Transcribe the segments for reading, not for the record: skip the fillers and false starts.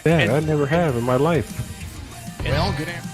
Yeah, I never have in my life. Well, good afternoon.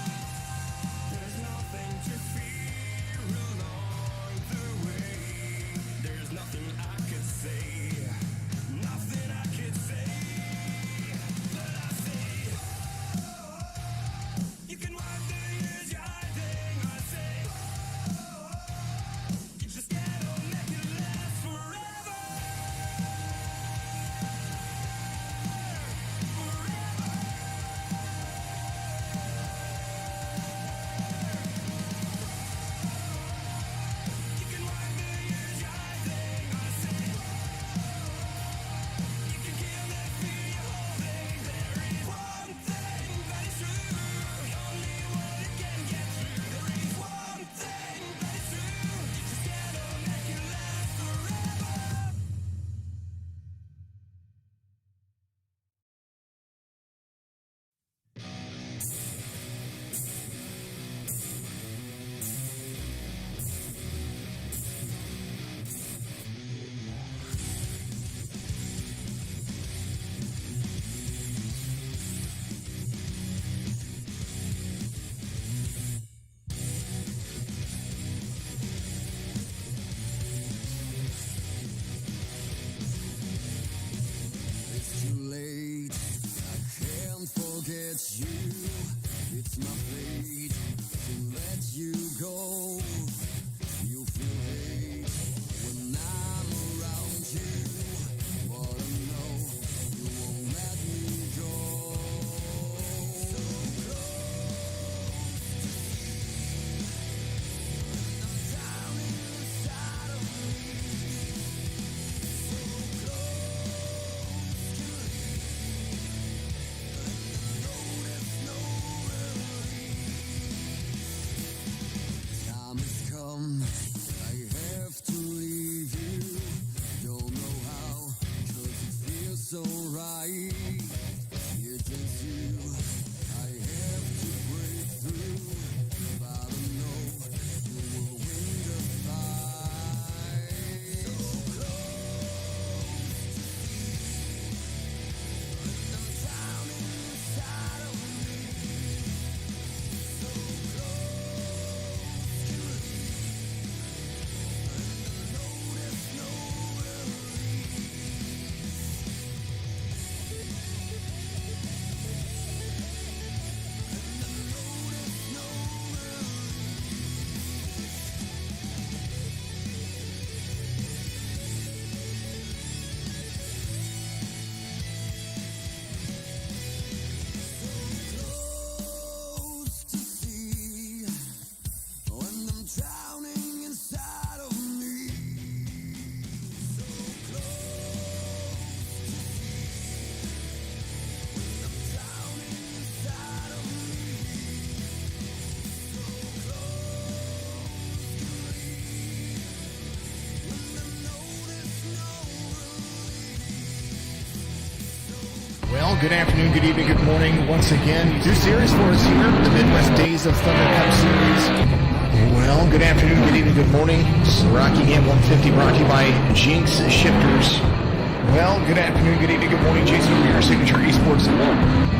good afternoon, good evening, good morning. Once again, two series for us here, the Midwest Days of Thunder Cup Series. Well, good afternoon, good evening, good morning. It's Rocky Game 150 brought to you by Jinx Shifters. Well, good afternoon, good evening, good morning. Jason over here, Signature Esports.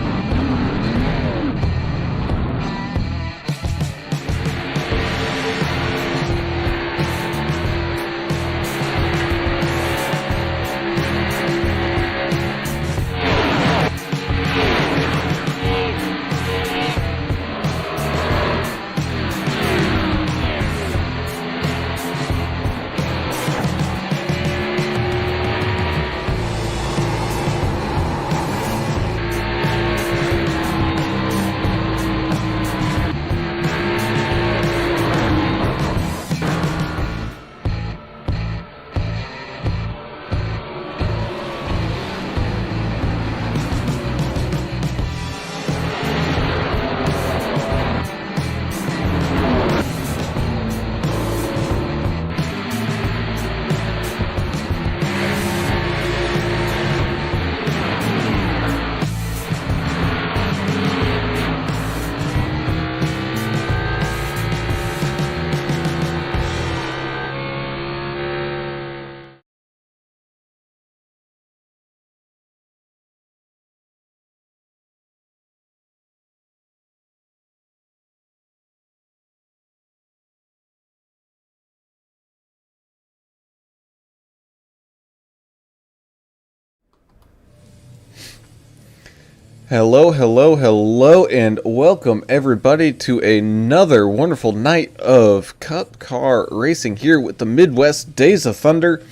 Hello, hello, hello, and welcome everybody to another wonderful night of Cup Car Racing here with the Midwest Days of Thunder.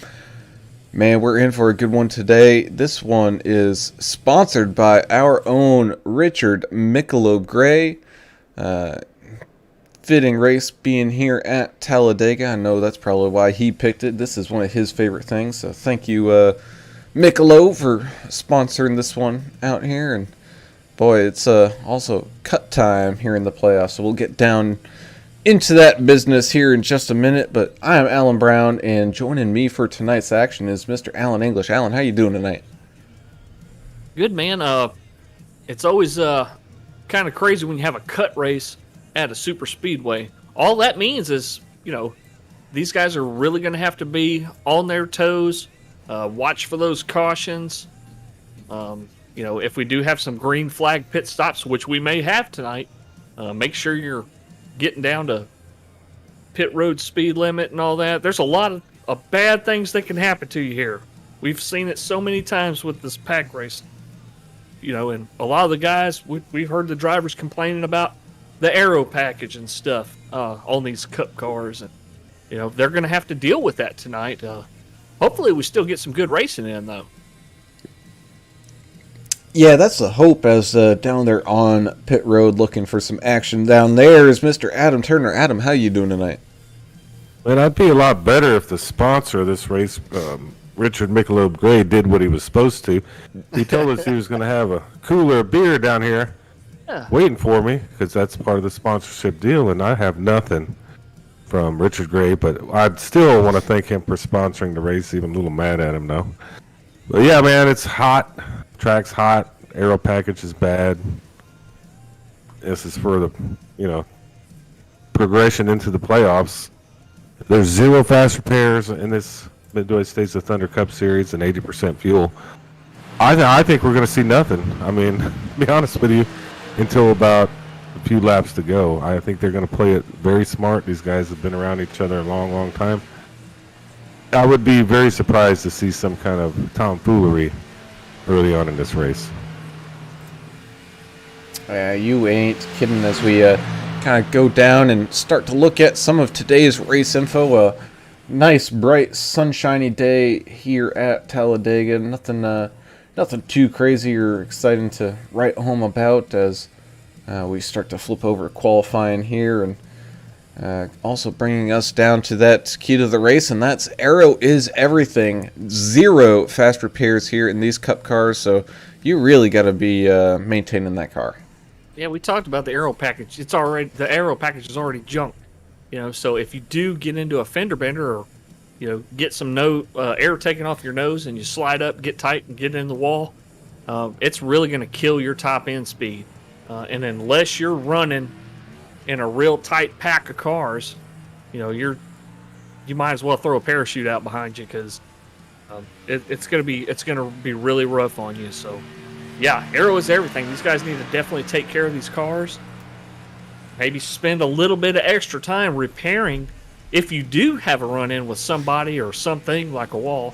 Man, we're in for a good one today. This one is sponsored by our own Richard Michelob Gray. Fitting race being here at Talladega. I know that's probably why he picked it. This is one of his favorite things, so thank you, Michelob, for sponsoring this one out here. And boy, it's also cut time here in the playoffs, so we'll get down into that business here in just a minute. But I am Alan Brown, and joining me for tonight's action is Mr. Alan English. Alan, how you doing tonight? Good, man. It's always kind of crazy when you have a cut race at a super speedway. All that means is, these guys are really going to have to be on their toes, watch for those cautions. If we do have some green flag pit stops, which we may have tonight, make sure you're getting down to pit road speed limit and all that. There's a lot of bad things that can happen to you here. We've seen it so many times with this pack race. And a lot of the guys, we've heard the drivers complaining about the aero package and stuff on these cup cars. And, they're going to have to deal with that tonight. Hopefully we still get some good racing in, though. Yeah, that's the hope, as down there on pit road looking for some action. Down there is Mr. Adam Turner. Adam, how you doing tonight? Man, I'd be a lot better if the sponsor of this race, Richard Michelob Gray, did what he was supposed to. He told us he was going to have a cooler of beer down here waiting for me, because that's part of the sponsorship deal, and I have nothing from Richard Gray, but I'd still want to thank him for sponsoring the race. Even a little mad at him, though. But yeah, man, it's hot. Track's hot. Aero package is bad. This is for the, progression into the playoffs. There's 0 fast repairs in this Midwest Days of Thunder Cup Series and 80% fuel. I think we're going to see nothing. I mean, to be honest with you, until about a few laps to go. I think they're going to play it very smart. These guys have been around each other a long, long time. I would be very surprised to see some kind of tomfoolery early on in this race. You ain't kidding. As we kind of go down and start to look at some of today's race info. Nice, bright, sunshiny day here at Talladega. Nothing too crazy or exciting to write home about as we start to flip over qualifying here, and also bringing us down to that key to the race, and that's aero is everything. 0 fast repairs here in these cup cars, so you really got to be maintaining that car. Yeah, we talked about the aero package. The aero package is already junk. So if you do get into a fender bender or get some air taken off your nose and you slide up, get tight, and get in the wall, it's really going to kill your top end speed. And unless you're running in a real tight pack of cars, you might as well throw a parachute out behind you because it's going to be really rough on you. So, yeah, aero is everything. These guys need to definitely take care of these cars. Maybe spend a little bit of extra time repairing if you do have a run-in with somebody or something like a wall,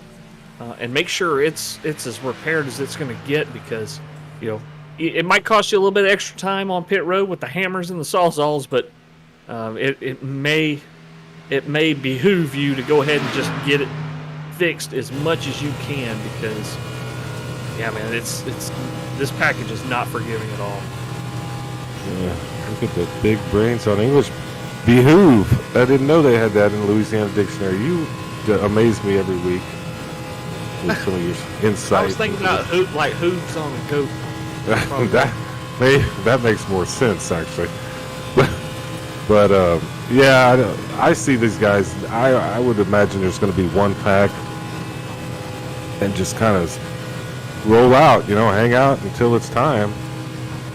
and make sure it's as repaired as it's going to get, because it might cost you a little bit of extra time on pit road with the hammers and the sawzalls, but it may behoove you to go ahead and just get it fixed as much as you can, because yeah, man, it's this package is not forgiving at all. Yeah, look at the big brains on English. Behoove. I didn't know they had that in the Louisiana dictionary. You amaze me every week with some of your insight. I was thinking about hooves on a goat. that makes more sense, actually. But yeah, I see these guys. I would imagine there's going to be one pack and just kind of roll out, hang out until it's time.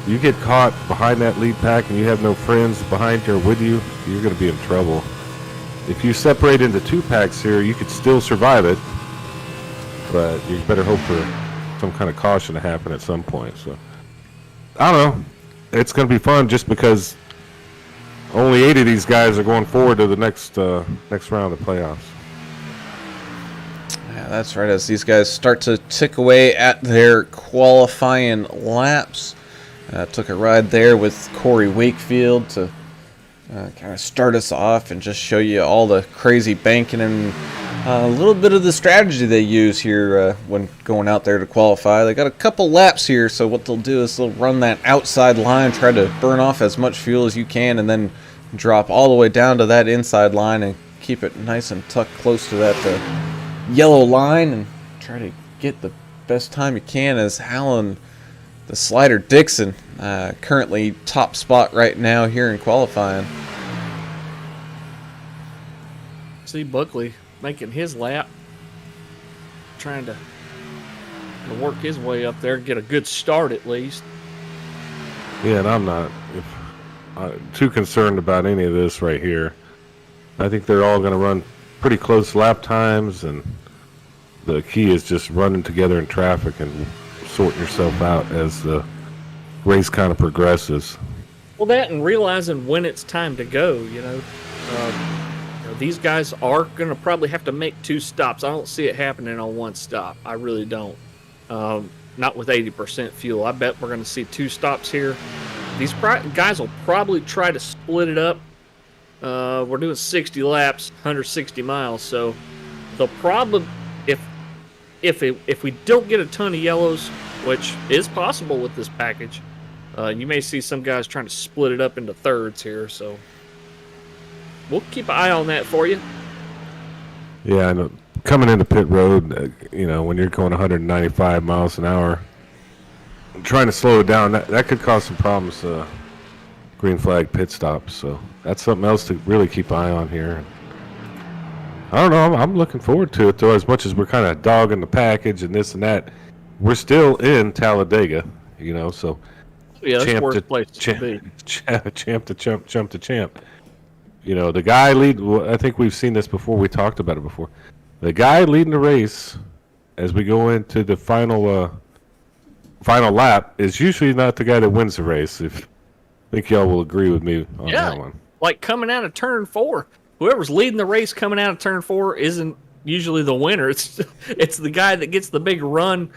You get caught behind that lead pack and you have no friends behind you or with you, you're going to be in trouble. If you separate into two packs here, you could still survive it, but you better hope for some kind of caution to happen at some point. So I don't know. It's going to be fun just because only 8 of these guys are going forward to the next round of the playoffs. Yeah, that's right. As these guys start to tick away at their qualifying laps. Took a ride there with Corey Wakefield to kind of start us off and just show you all the crazy banking and a little bit of the strategy they use here when going out there to qualify. They got a couple laps here, so what they'll do is they'll run that outside line, try to burn off as much fuel as you can, and then drop all the way down to that inside line and keep it nice and tucked close to that yellow line and try to get the best time you can. As Alan the Slider Dixon, currently top spot right now here in qualifying. See Buckley making his lap, trying to work his way up there, get a good start at least. Yeah, and I'm not too concerned about any of this right here. I think they're all going to run pretty close lap times, and the key is just running together in traffic and sorting yourself out as the race kind of progresses. Well, that and realizing when it's time to go, these guys are going to probably have to make 2 stops. I don't see it happening on 1 stop. I really don't. Not with 80% fuel. I bet we're going to see 2 stops here. These guys will probably try to split it up. We're doing 60 laps, 160 miles, so they'll probably, if we don't get a ton of yellows, which is possible with this package, you may see some guys trying to split it up into thirds here, so we'll keep an eye on that for you. Yeah, I know. Coming into pit road, when you're going 195 miles an hour, trying to slow it down, that could cause some problems, green flag pit stops, so that's something else to really keep an eye on here. I don't know, I'm looking forward to it, though, as much as we're kind of dogging the package and this and that. We're still in Talladega, so yeah, that's the worst place to be. Champ to champ. The guy I think we've seen this before. We talked about it before. The guy leading the race as we go into the final lap is usually not the guy that wins the race. I think y'all will agree with me on that one. Like coming out of turn 4, whoever's leading the race coming out of turn 4 isn't usually the winner. It's the guy that gets the big run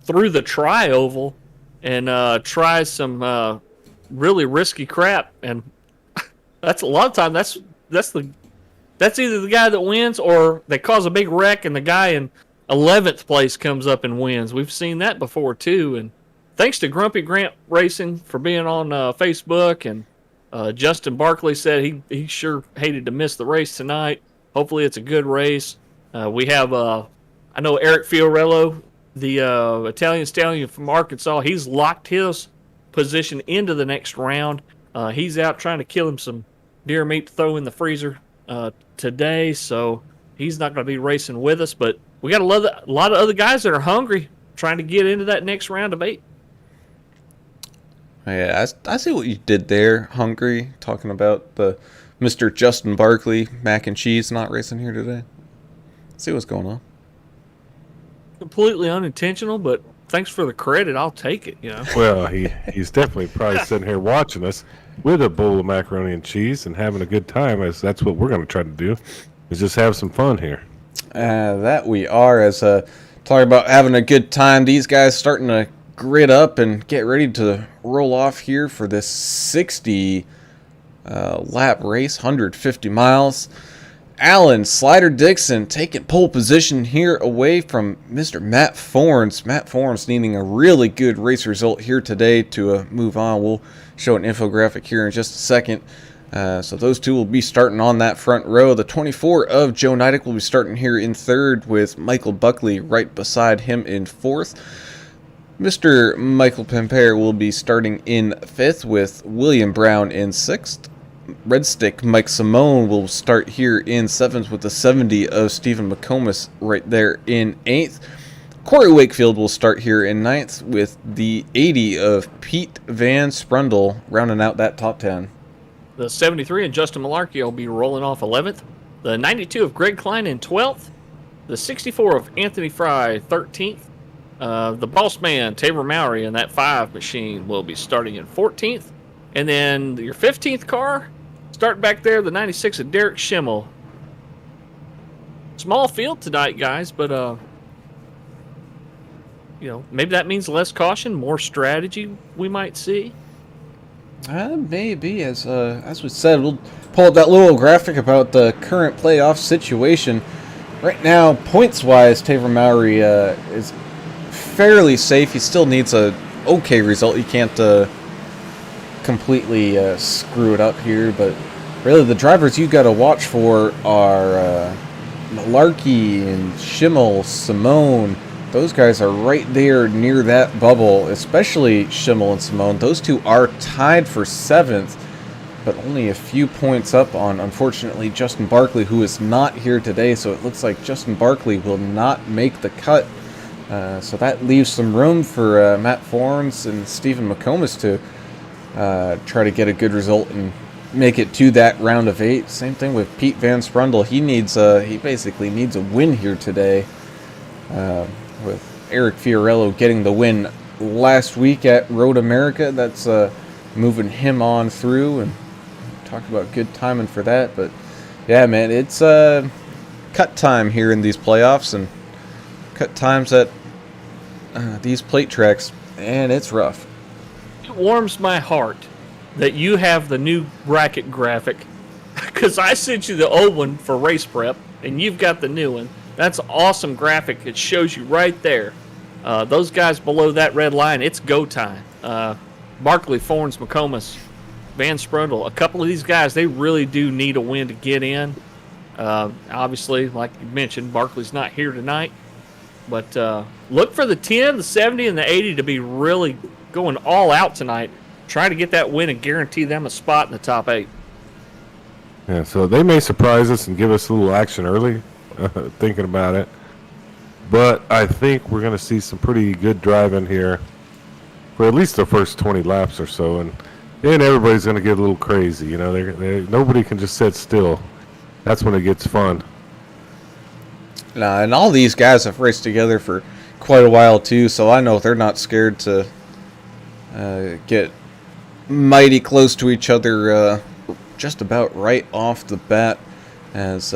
through the tri-oval and tries some really risky crap, and that's a lot of time. That's either the guy that wins or they cause a big wreck and the guy in 11th place comes up and wins. We've seen that before too. And thanks to Grumpy Grant Racing for being on Facebook, and Justin Barkley said he sure hated to miss the race tonight. Hopefully it's a good race. We have I know Eric Fiorello, the Italian stallion from Arkansas. He's locked his position into the next round. He's out trying to kill him some deer meat to throw in the freezer today, so he's not going to be racing with us. But we got a lot of other guys that are hungry. trying to get into that next round of 8. Yeah, I see what you did there, Hungry, talking about the Mr. Justin Barkley mac and cheese not racing here today. See what's going on. Completely unintentional, but thanks for the credit. I'll take it, Well, he's definitely probably sitting here watching us with a bowl of macaroni and cheese and having a good time, as that's what we're going to try to do, is just have some fun here. That we are, as talking about having a good time. These guys starting to grid up and get ready to roll off here for this 60 lap race, 150 miles. Allen Slider Dixon taking pole position here away from Mr. Matt Fornes. Matt Fornes needing a really good race result here today to move on. We'll show an infographic here in just a second. So those two will be starting on that front row. The 24 of Joe Nidick will be starting here in third, with Michael Buckley right beside him in fourth. Mr. Michael Pempere will be starting in fifth, with William Brown in sixth. Red Stick Mike Simone will start here in seventh, with the 70 of Stephen McComas right there in eighth. Corey Wakefield will start here in ninth, with the 80 of Pete Van Sprundle rounding out that top 10. The 73 and Justin Malarkey will be rolling off 11th. The 92 of Greg Klein in 12th. The 64 of Anthony Fry 13th. The boss man, Tabor Mowry, in that 5 machine will be starting in 14th. And then your 15th car, start back there, the 96 of Derek Schimmel. Small field tonight, guys, but maybe that means less caution, more strategy we might see. Maybe, as we said, we'll pull up that little graphic about the current playoff situation. Right now, points-wise, Tabor Mowry is fairly safe. He still needs a okay result. He can't completely screw it up here, but really the drivers you got to watch for are Malarkey and Schimmel, Simone. Those guys are right there near that bubble, especially Schimmel and Simone. Those two are tied for 7th, but only a few points up on, unfortunately, Justin Barkley, who is not here today. So it looks like Justin Barkley will not make the cut. So that leaves some room for Matt Fornes and Stephen McComas to try to get a good result and make it to that round of 8. Same thing with Pete Van Sprundle. He basically needs a win here today. With Eric Fiorello getting the win last week at Road America, that's moving him on through, and talk about good timing for that. But yeah, man, it's cut time here in these playoffs, and cut times at these plate tracks, and it's rough. It warms my heart that you have the new bracket graphic, because I sent you the old one for race prep, and you've got the new one. That's an awesome graphic. It shows you right there. Those guys below that red line, it's go time. Barkley, Fornes, McComas, Van Sprundle, a couple of these guys, they really do need a win to get in. Obviously, like you mentioned, Barkley's not here tonight. But look for the 10, the 70, and the 80 to be really going all out tonight. Try to get that win and guarantee them a spot in the top 8. Yeah, so they may surprise us and give us a little action early. Thinking about it, but I think we're going to see some pretty good driving here for at least the first 20 laps or so, and then everybody's going to get a little crazy. Nobody can just sit still. That's when it gets fun. And all these guys have raced together for quite a while too, so I know they're not scared to get mighty close to each other just about right off the bat. As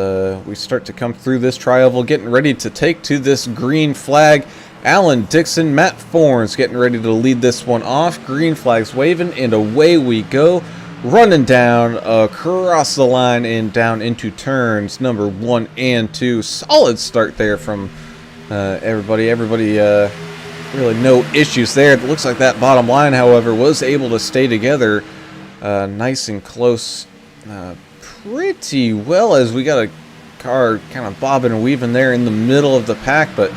we start to come through this tri-oval, getting ready to take to this green flag. Allen Dixon, Matt Fornes getting ready to lead this one off. Green flag's waving, and away we go. Running down across the line and down into turns number 1 and 2. Solid start there from everybody. Really no issues there. It looks like that bottom line, however, was able to stay together nice and close pretty well, as we got a car kind of bobbing and weaving there in the middle of the pack. But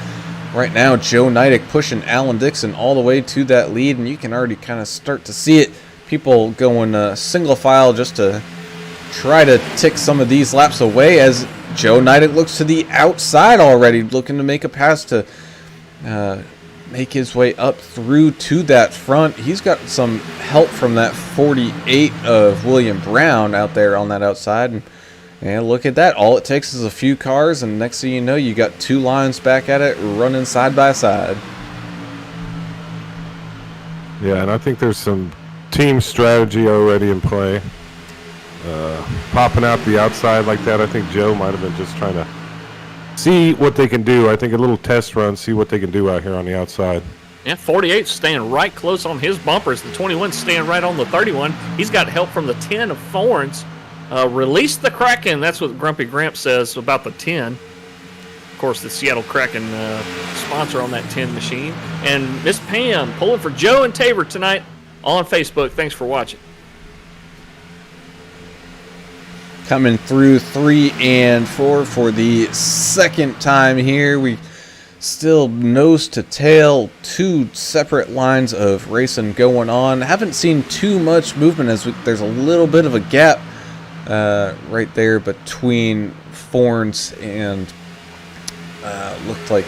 right now, Joe Nidick pushing Allen Dixon all the way to that lead, and you can already kind of start to see it. People going single file just to try to tick some of these laps away, as Joe Nidick looks to the outside already, looking to make a pass to make his way up through to that front. He's got some help from that 48 of William Brown out there on that outside. And look at that. All it takes is a few cars, and next thing you know, you got two lines back at it running side by side. Yeah, and I think there's some team strategy already in play. Popping out the outside like that, I think Joe might have been just trying to see what they can do. I think a little test run, see what they can do out here on the outside. Yeah, 48's staying right close on his bumpers. The 21's staying right on the 31. He's got help from the 10 of Thorns. Release the Kraken. That's what Grumpy Gramp says about the 10. Of course, the Seattle Kraken sponsor on that 10 machine. And Miss Pam pulling for Joe and Tabor tonight on Facebook. Thanks for watching. Coming through 3 and 4 for the second time here. We still nose to tail, two separate lines of racing going on. Haven't seen too much movement as there's a little bit of a gap right there between Forns and looked like,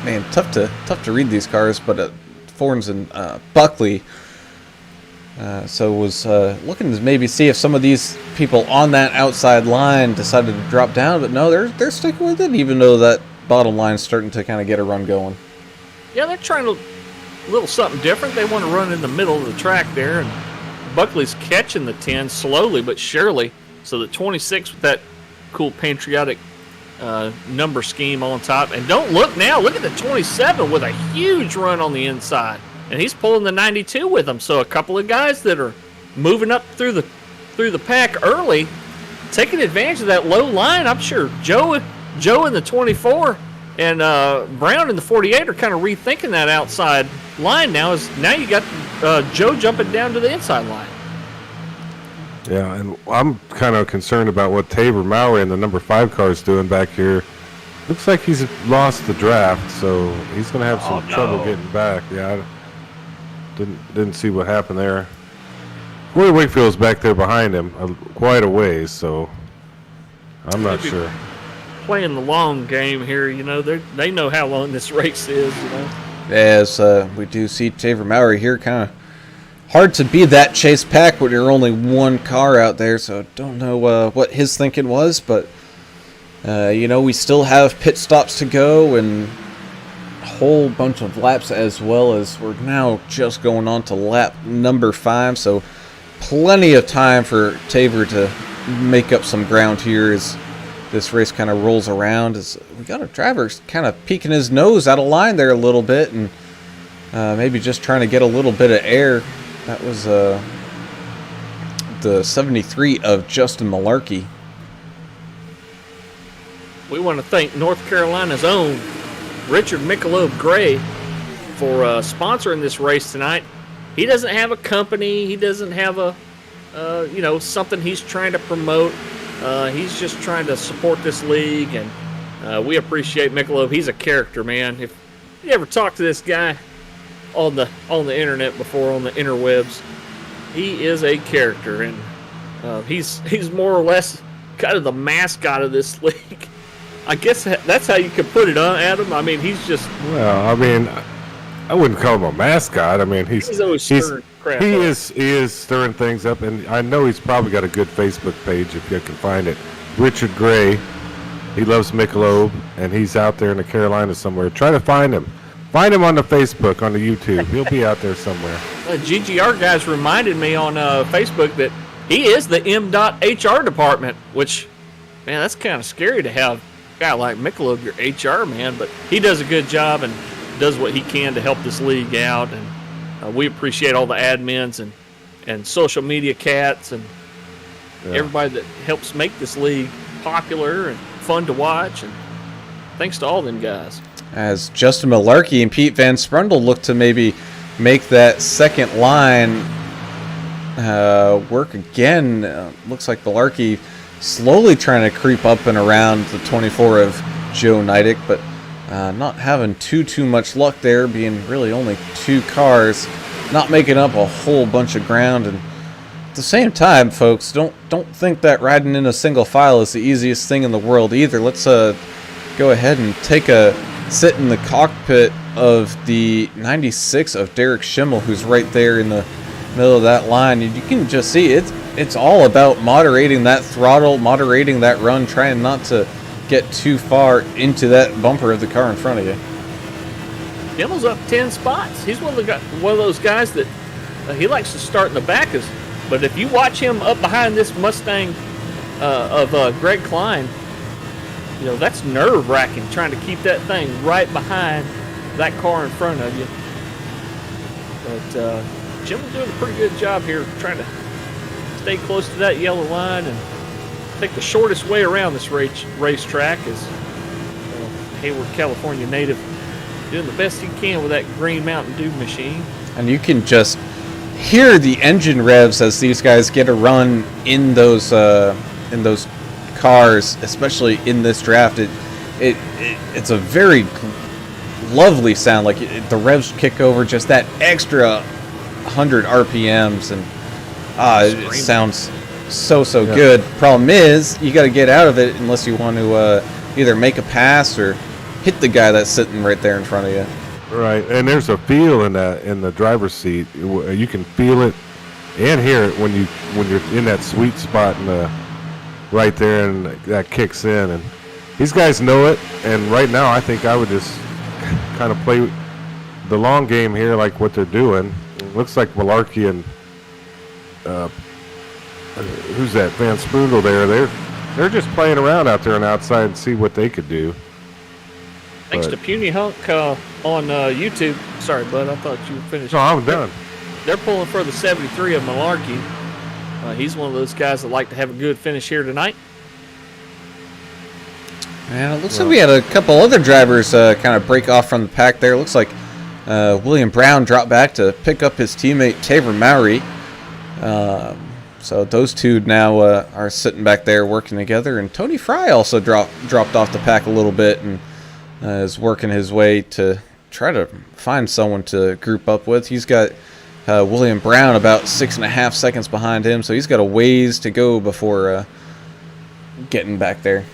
man, tough to read these cars, but Forns and Buckley. So was looking to maybe see if some of these people on that outside line decided to drop down, but no, they're sticking with it, even though that bottom line's starting to kind of get a run going. Yeah, they're trying a little something different. They want to run in the middle of the track there, and Buckley's catching the 10 slowly but surely. So the 26 with that cool patriotic number scheme on top. And don't look now, look at the 27 with a huge run on the inside. And he's pulling the 92 with him. So a couple of guys that are moving up through the pack early, taking advantage of that low line. I'm sure Joe in the 24 and Brown in the 48 are kind of rethinking that outside line now. Now you got Joe jumping down to the inside line. Yeah, and I'm kind of concerned about what Tabor Mowry and the number 5 car is doing back here. Looks like he's lost the draft, so he's going to have some trouble getting back. Yeah, I didn't see what happened there. Corey Wakefield's back there behind him quite a ways, so I'm not sure. Playing the long game here, you know, they know how long this race is, you know. As we do see Tabor Mowry here, kind of hard to be that chase pack when you're only one car out there, so don't know what his thinking was, but you know, we still have pit stops to go and a whole bunch of laps, as well as we're now just going on to lap number 5, so plenty of time for Tabor to make up some ground here as this race kind of rolls around. As we got a driver kind of peeking his nose out of line there a little bit, and maybe just trying to get a little bit of air. That was the 73 of Justin Malarkey. We want to thank North Carolina's own Richard Michelob Gray for sponsoring this race tonight. He doesn't have a company. He doesn't have a, you know, something he's trying to promote. He's just trying to support this league, and we appreciate Michelob. He's a character, man. If you ever talk to this guy on the internet before, on the interwebs, he is a character, and he's more or less kind of the mascot of this league. I guess that's how you could put it, Adam? I mean, he's just... Well, I mean, I wouldn't call him a mascot. I mean, he's always stirring crap. He is stirring things up, and I know he's probably got a good Facebook page if you can find it. Richard Gray. He loves Michelob, and he's out there in the Carolinas somewhere. Try to find him. Find him on the Facebook, on the YouTube. He'll be out there somewhere. GGR guys reminded me on Facebook that he is the MDOT HR department, which, man, that's kind of scary to have a guy like Michelob, your HR man, but he does a good job and does what he can to help this league out, and we appreciate all the admins and social media cats and everybody that helps make this league popular and fun to watch, and thanks to all them guys. As Justin Malarkey and Pete Van Sprundle look to maybe make that second line work again. Looks like Malarkey slowly trying to creep up and around the 24 of Joe Neidick, but not having too much luck there, being really only 2 cars, not making up a whole bunch of ground. And at the same time, folks, don't think that riding in a single file is the easiest thing in the world either. Let's go ahead and take a sit in the cockpit of the 96 of Derek Schimmel, who's right there in the middle of that line. And you can just see it's all about moderating that throttle, moderating that run, trying not to get too far into that bumper of the car in front of you. Schimmel's up 10 spots. He's one of those guys that he likes to start in the back. But if you watch him up behind this Mustang of Greg Klein, you know, that's nerve-wracking trying to keep that thing right behind that car in front of you. But Schimmel's doing a pretty good job here trying to stay close to that yellow line. And I think the shortest way around this racetrack is Hayward, California native, doing the best he can with that green Mountain Dew machine. And you can just hear the engine revs as these guys get a run in those cars, especially in this draft. It's a very lovely sound. Like the revs kick over just that extra 100 RPMs, and it sounds so good. Problem is, you got to get out of it unless you want to either make a pass or hit the guy that's sitting right there in front of you. Right, and there's a feel in the driver's seat. You can feel it and hear it when you're in that sweet spot right there, and that kicks in. And these guys know it. And right now, I think I would just kind of play the long game here, like what they're doing. It looks like Malarkey and who's that? Van Sprugel there. They're just playing around out there and outside and see what they could do. Thanks to Puny Hunk on YouTube. Sorry, bud, I thought you were finished. No, I'm done. They're pulling for the 73 of Malarkey. He's one of those guys that like to have a good finish here tonight. And it looks like we had a couple other drivers kind of break off from the pack there. It looks like William Brown dropped back to pick up his teammate Taver Mowry. So those two now are sitting back there working together. And Tony Fry also dropped off the pack a little bit and is working his way to try to find someone to group up with. He's got William Brown about 6.5 seconds behind him, so he's got a ways to go before getting back there.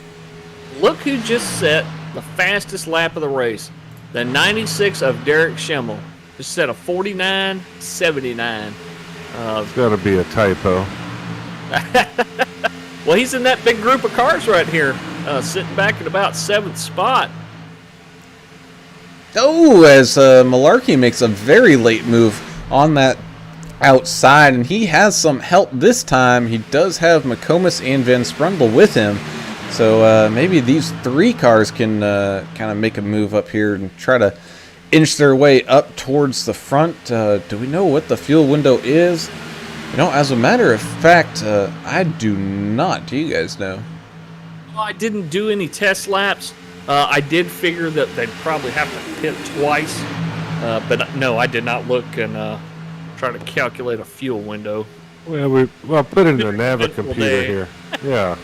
Look who just set the fastest lap of the race. The 96 of Derek Schimmel just set a 49.79. It's got to be a typo. Well, he's in that big group of cars right here, sitting back at about 7th spot. Oh, as Malarkey makes a very late move on that outside, and he has some help this time. He does have McComas and Van Sprundle with him, so maybe these three cars can kind of make a move up here and try to inch their way up towards the front. Do we know what the fuel window is? You know, as a matter of fact, I do not. Do you guys know? Well, I didn't do any test laps. I did figure that they'd probably have to pit twice, but no, I did not look and try to calculate a fuel window. Well, put it in the Nava computer here. Yeah,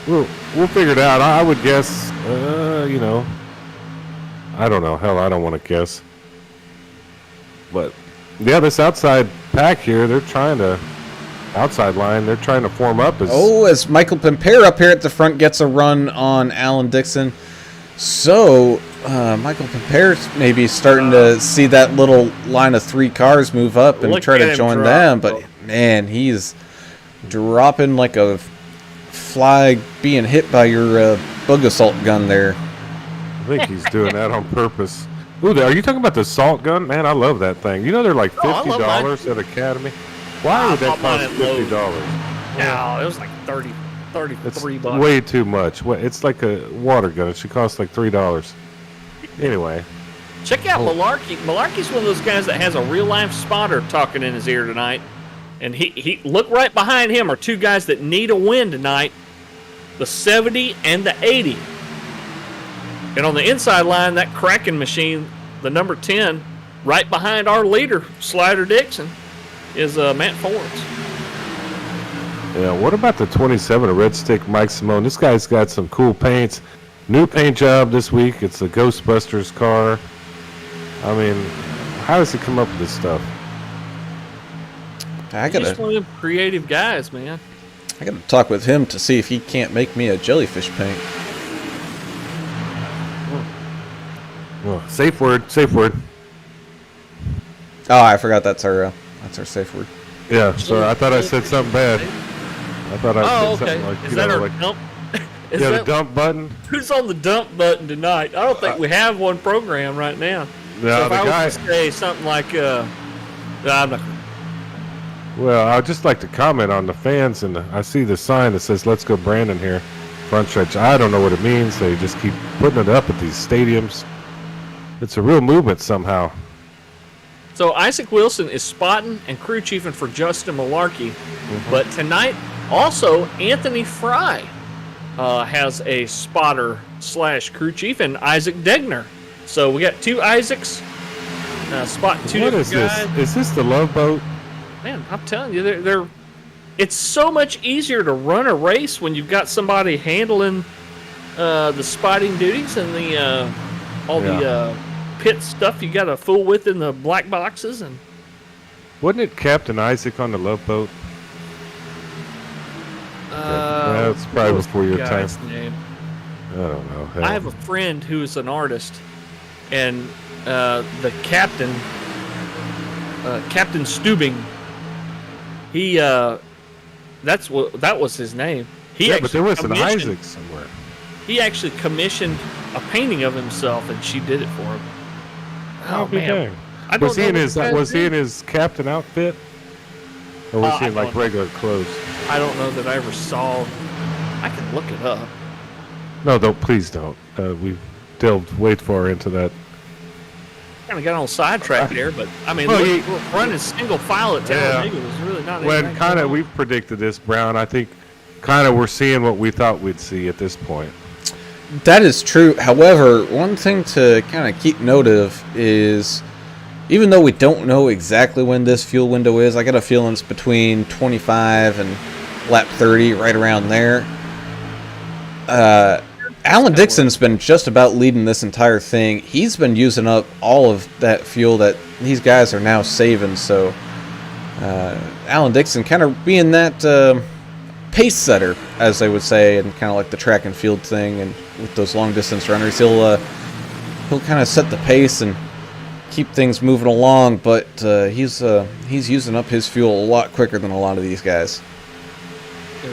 we'll figure it out. I would guess, you know, I don't know. Hell, I don't want to guess. But yeah, this outside pack here, they're trying to form up. As Michael Pimpere up here at the front gets a run on Alan Dixon. So, Michael Pimpere's maybe starting to see that little line of three cars move up and try to join them. But, man, he's dropping like a fly being hit by your bug assault gun there. I think he's doing that on purpose. Ooh, are you talking about the assault gun? Man, I love that thing. You know they're like $50 at Academy? Why would that cost $50? No, it was like 33 bucks. Way too much. It's like a water gun. It should cost like $3. Anyway. Check out Malarkey. Malarkey's one of those guys that has a real-life spotter talking in his ear tonight. And he look right behind him are two guys that need a win tonight. The 70 and the 80. And on the inside line, that Kraken machine, the number 10, right behind our leader, Slider Dixon, is Matt Forens. Yeah, what about the 27 of Red Stick Mike Simone? This guy's got some cool paints. New paint job this week. It's a Ghostbusters car. I mean, how does he come up with this stuff? He's just one of them creative guys, man. I gotta talk with him to see if he can't make me a jellyfish paint. Oh, safe word. Safe word. Oh, I forgot that's our safe word. Yeah. Sorry, I thought I said something bad. I thought I said something like, Is that our like dump? the dump button. Who's on the dump button tonight? I don't think we have one program right now. Yeah, so if the I guy. was to say something like, I'm not. Well, I'd just like to comment on the fans, and I see the sign that says "Let's go, Brandon" here, front stretch. I don't know what it means. They just keep putting it up at these stadiums. It's a real movement somehow. So Isaac Wilson is spotting and crew chiefing for Justin Malarkey, but tonight also Anthony Fry has a spotter / crew chief, and Isaac Degner. So we got two Isaacs spotting two different guys. Is this the Love Boat? Man, I'm telling you, they're. It's so much easier to run a race when you've got somebody handling the spotting duties and the the pit stuff you got to fool with in the black boxes. And wasn't it Captain Isaac on the Love Boat? That's probably before your time. Name? I don't know. Hell. I have a friend who is an artist, and the captain, Captain Stubing. He that was his name. But there was an Isaac somewhere. He actually commissioned a painting of himself, and she did it for him. Oh man! Was he in his captain outfit, or was he in like regular clothes? I don't know that I ever saw. I can look it up. No, please don't. We've delved way far into that. Kind of got on sidetrack there, but I mean, running single file at Talladega was really not. When kind of we've predicted this, Brown. I think kind of we're seeing what we thought we'd see at this point. That is true. However, one thing to kind of keep note of is, even though we don't know exactly when this fuel window is, I got a feeling it's between 25 and lap 30, right around there. Alan Dixon's been just about leading this entire thing. He's been using up all of that fuel that these guys are now saving. So Alan Dixon kind of being that pace setter, as they would say, and kind of like the track and field thing. And with those long distance runners, he'll kind of set the pace and keep things moving along. But he's using up his fuel a lot quicker than a lot of these guys.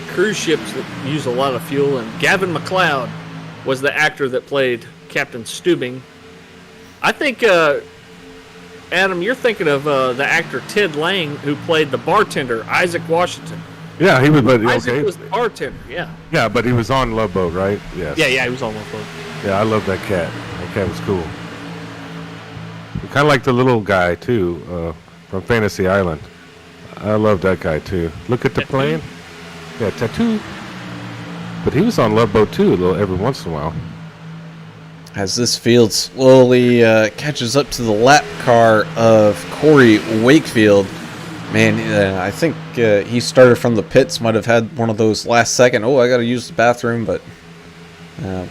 Cruise ships that use a lot of fuel, and Gavin MacLeod was the actor that played Captain Stubing. I think, Adam, you're thinking of the actor Ted Lang, who played the bartender, Isaac Washington. Yeah, he was. But Isaac was the bartender. Yeah. Yeah, but he was on Love Boat, right? Yes. Yeah, he was on Love Boat. Yeah, I love that cat. That cat was cool. Kind of like the little guy too, from Fantasy Island. I love that guy too. Look at the plane. Yeah, Tattoo. But he was on Love Boat too, every once in a while. As this field slowly catches up to the lap car of Corey Wakefield. Man, I think he started from the pits, might have had one of those last second, I got to use the bathroom, but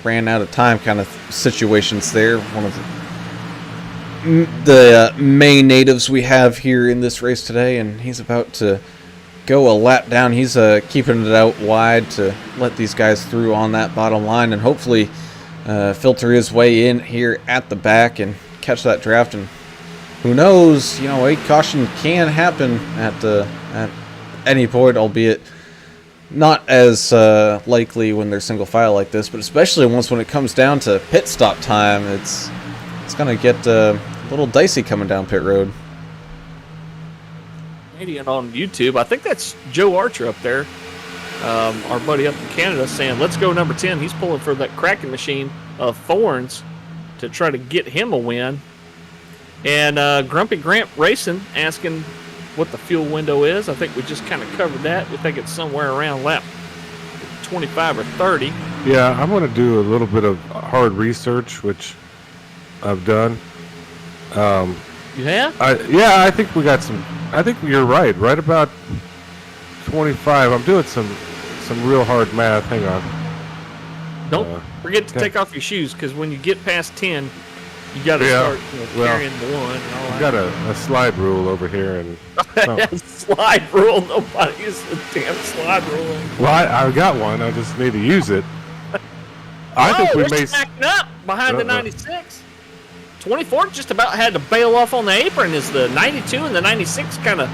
ran out of time kind of situations there. One of the main natives we have here in this race today, and he's about to go a lap down. He's keeping it out wide to let these guys through on that bottom line, and hopefully filter his way in here at the back and catch that draft. And who knows, a caution can happen at any point, albeit not as likely when they're single file like this, but especially when it comes down to pit stop time, it's going to get a little dicey coming down pit road. On YouTube, I think that's Joe Archer up there, our buddy up in Canada, saying let's go number 10. He's pulling for that cracking machine of Thorns to try to get him a win. And Grumpy Gramp Racing asking what the fuel window is. I think we just kind of covered that. We think it's somewhere around lap 25 or 30. Yeah, I'm going to do a little bit of hard research, which I've done. You have? I think we got some. I think you're right. Right about 25. I'm doing some real hard math. Hang on. Don't forget to take off your shoes, because when you get past 10, you got to start carrying the one. And all I've got a slide rule over here, and slide rule. Nobody uses the damn slide rule. Well, I got one. I just need to use it. I think we may backing up behind the 96. 24 just about had to bail off on the apron as the 92 and the 96 kind of...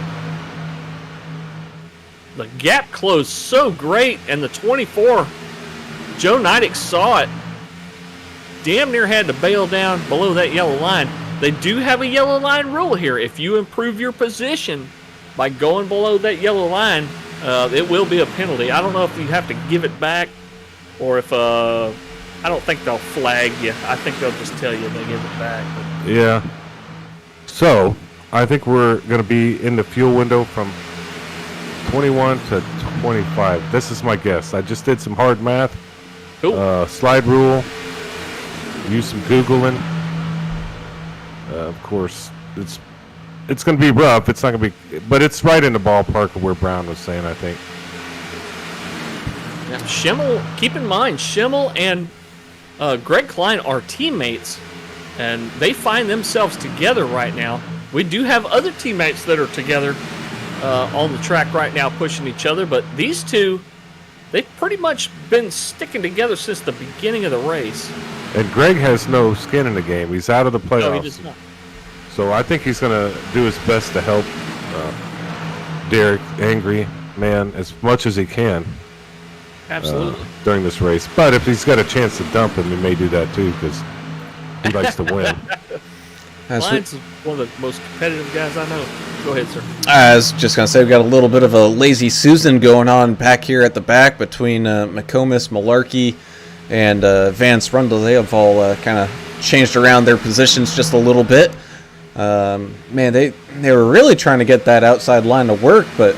The gap closed so great, and the 24, Joe Nidek saw it. Damn near had to bail down below that yellow line. They do have a yellow line rule here. If you improve your position by going below that yellow line, it will be a penalty. I don't know if you have to give it back or if... I don't think they'll flag you. I think they'll just tell you they give it back. But. Yeah. So, I think we're going to be in the fuel window from 21 to 25. This is my guess. I just did some hard math. Cool. Slide rule. Use some Googling. Of course, it's going to be rough. It's not going to be... But it's right in the ballpark of where Brown was saying, I think. Now, Schimmel, keep in mind, Schimmel and Greg Klein are teammates, and they find themselves together right now. We do have other teammates that are together on the track right now pushing each other, but these two, they've pretty much been sticking together since the beginning of the race. And Greg has no skin in the game. He's out of the playoffs. No, he does not. So I think he's going to do his best to help Derek, Angry Man, as much as he can. Absolutely. During this race. But if he's got a chance to dump him, he may do that too, because he likes to win. Klein's one of the most competitive guys I know. Go ahead, sir. I was just going to say, we've got a little bit of a lazy Susan going on back here at the back between McComas, Malarkey, and Vance Rundle. They have all kind of changed around their positions just a little bit. Man, they were really trying to get that outside line to work, but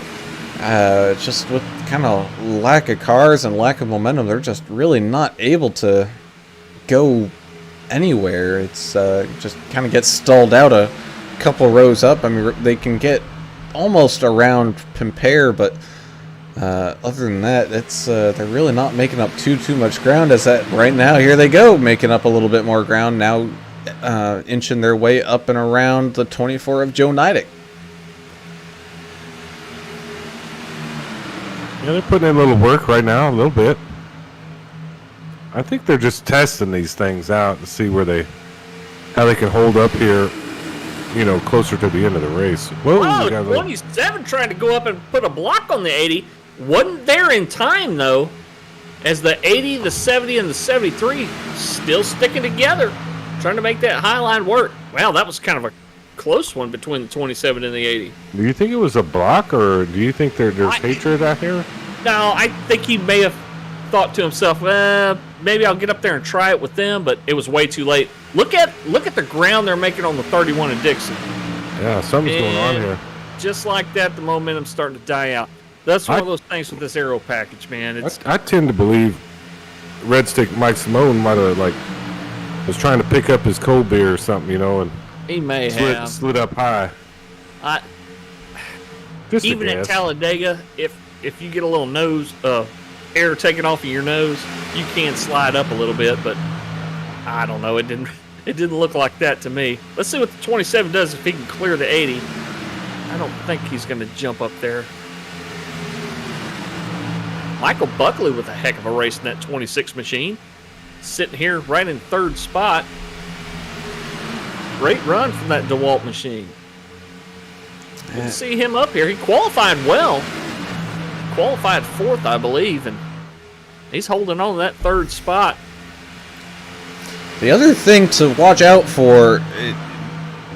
just with kind of lack of cars and lack of momentum, they're just really not able to go anywhere. It's just kind of gets stalled out a couple rows up. I mean, they can get almost around Pimpere, but other than that, it's they're really not making up too much ground. As that right now, here they go, making up a little bit more ground now, inching their way up and around the 24 of Joe Nidek. Yeah, they're putting in a little work right now, a little bit. I think they're just testing these things out to see how they can hold up here, closer to the end of the race. Whoa, oh, 27 trying to go up and put a block on the 80. Wasn't there in time, though, as the 80, the 70, and the 73 still sticking together, trying to make that high line work. Wow, that was kind of a close one between the 27 and the 80. Do you think it was a block, or do you think there's hatred out here? No, I think he may have thought to himself, maybe I'll get up there and try it with them, but it was way too late. Look at the ground they're making on the 31 in Dixon. Yeah, something's going on here. Just like that, the momentum's starting to die out. That's one of those things with this aero package, man. I tend to believe Red Stick Mike Simone might have was trying to pick up his cold beer or something, and he may have slid up high. Even at Talladega, if you get a little nose air taken off of your nose, you can slide up a little bit, but I don't know. It didn't look like that to me. Let's see what the 27 does if he can clear the 80. I don't think he's going to jump up there. Michael Buckley with a heck of a race in that 26 machine. Sitting here right in third spot. Great run from that DeWalt machine. Good to see him up here. He qualified well. Qualified fourth, I believe, and he's holding on to that third spot. The other thing to watch out for,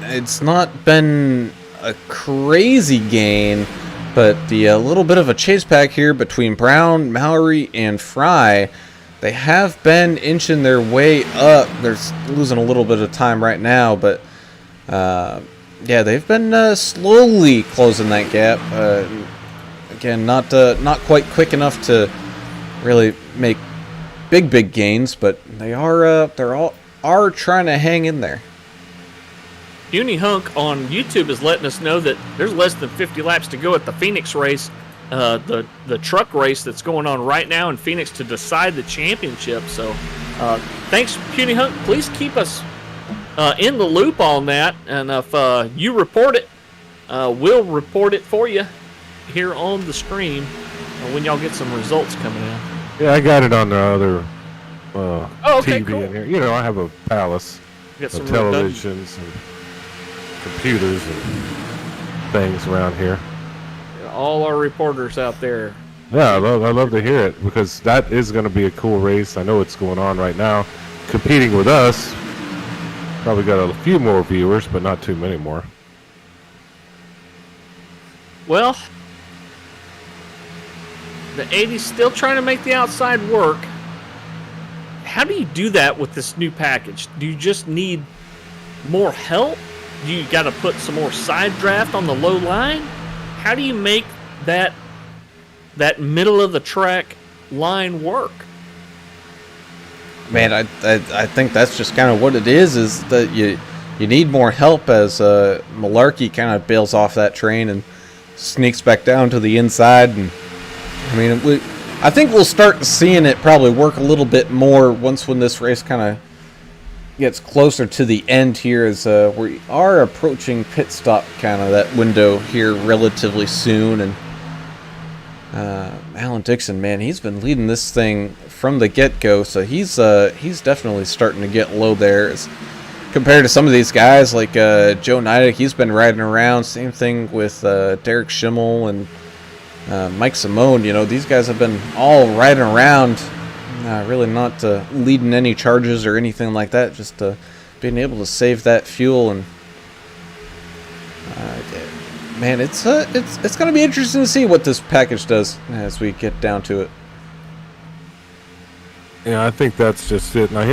it's not been a crazy gain, but the little bit of a chase pack here between Brown, Mallory, and Fry, they have been inching their way up. They're losing a little bit of time right now, but yeah, they've been slowly closing that gap. Again, not quite quick enough to really make big gains, but they're all trying to hang in there. Puny Hunk on YouTube is letting us know that there's less than 50 laps to go at the Phoenix race, the truck race that's going on right now in Phoenix to decide the championship. So thanks, Puny Hunk. Please keep us in the loop on that, and if you report it, we'll report it for you here on the stream when y'all get some results coming out. Yeah, I got it on the other okay, TV cool. in here. I have a Palace. Got The some redundant- televisions and computers and things around here. all our reporters out there. Yeah, I love to hear it because that is going to be a cool race. I know it's going on right now, competing with us. Probably got a few more viewers, but not too many more. Well, the 80's still trying to make the outside work. How do you do that with this new package? Do you just need more help? Do you got to put some more side draft on the low line? How do you make that middle of the track line work? Man, I think that's just kind of what it is that you need more help as Malarkey kind of bails off that train and sneaks back down to the inside. And I mean, I think we'll start seeing it probably work a little bit more when this race kind of gets closer to the end here, as we are approaching pit stop kind of that window here relatively soon. And Alan Dixon, man, he's been leading this thing from the get-go, so he's definitely starting to get low there as compared to some of these guys like Joe Neidig. He's been riding around. Same thing with Derek Schimmel and Mike Simone. You know, these guys have been all riding around, really not leading any charges or anything like that, just being able to save that fuel. And man, it's going to be interesting to see what this package does as we get down to it. Yeah, I think that's just it. Now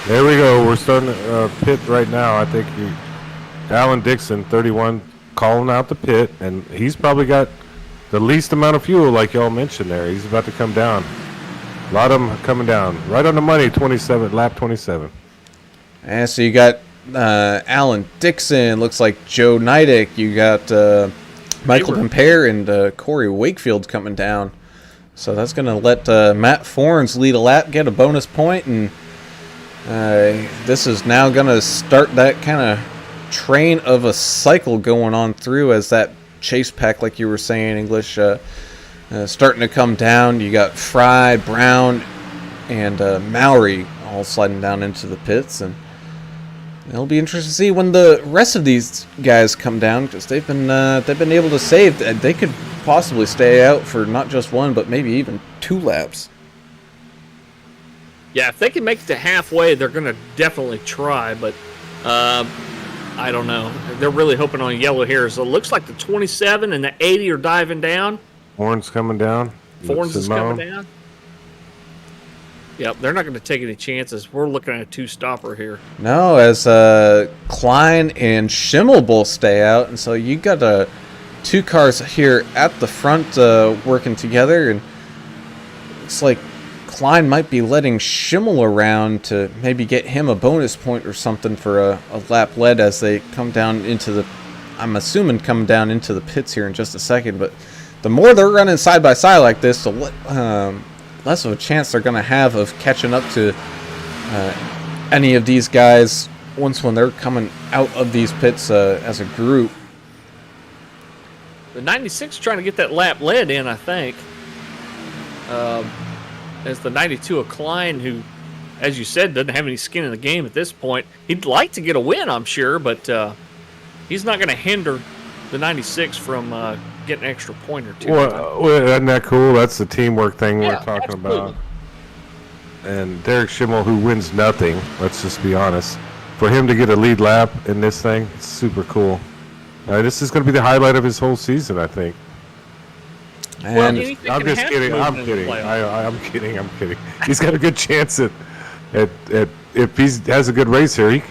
there we go. We're starting to pit right now. I think Alan Dixon, 31, calling out the pit, and he's probably got the least amount of fuel, like y'all mentioned there. He's about to come down. A lot of them coming down. Right on the money, lap 27. And so you got Alan Dixon, looks like Joe Neidig. You got Michael Pempere and Corey Wakefield coming down. So that's going to let Matt Forns lead a lap, get a bonus point, and this is now going to start that kind of train of a cycle going on through as that chase pack, like you were saying, English, starting to come down. You got Fry, Brown, and Mowry all sliding down into the pits, and it'll be interesting to see when the rest of these guys come down, because they've been able to save. They could possibly stay out for not just one, but maybe even 2 laps. Yeah, if they can make it to halfway, they're going to definitely try, but I don't know. They're really hoping on yellow here. So it looks like the 27 and the 80 are diving down. Forns coming down. Forns is coming down. Yep, they're not going to take any chances. We're looking at a 2-stopper here. No, as Klein and Schimmel both stay out, and so you got 2 cars here at the front working together, and it's like Klein might be letting Schimmel around to maybe get him a bonus point or something for a lap led as they come down into the, I'm assuming come down into the pits here in just a second. But the more they're running side by side like this, the less of a chance they're going to have of catching up to any of these guys when they're coming out of these pits as a group. The 96 trying to get that lap led in, I think. As the 92 of Klein, who, as you said, doesn't have any skin in the game at this point. He'd like to get a win, I'm sure, but he's not going to hinder the 96 from getting an extra point or 2. Well, isn't that cool? That's the teamwork thing we're talking absolutely. about. And Derek Schimmel, who wins nothing, let's just be honest, for him to get a lead lap in this thing, it's super cool. This is going to be the highlight of his whole season, I think. And I'm just kidding. I'm kidding. I'm kidding. He's got a good chance at if he has a good race here,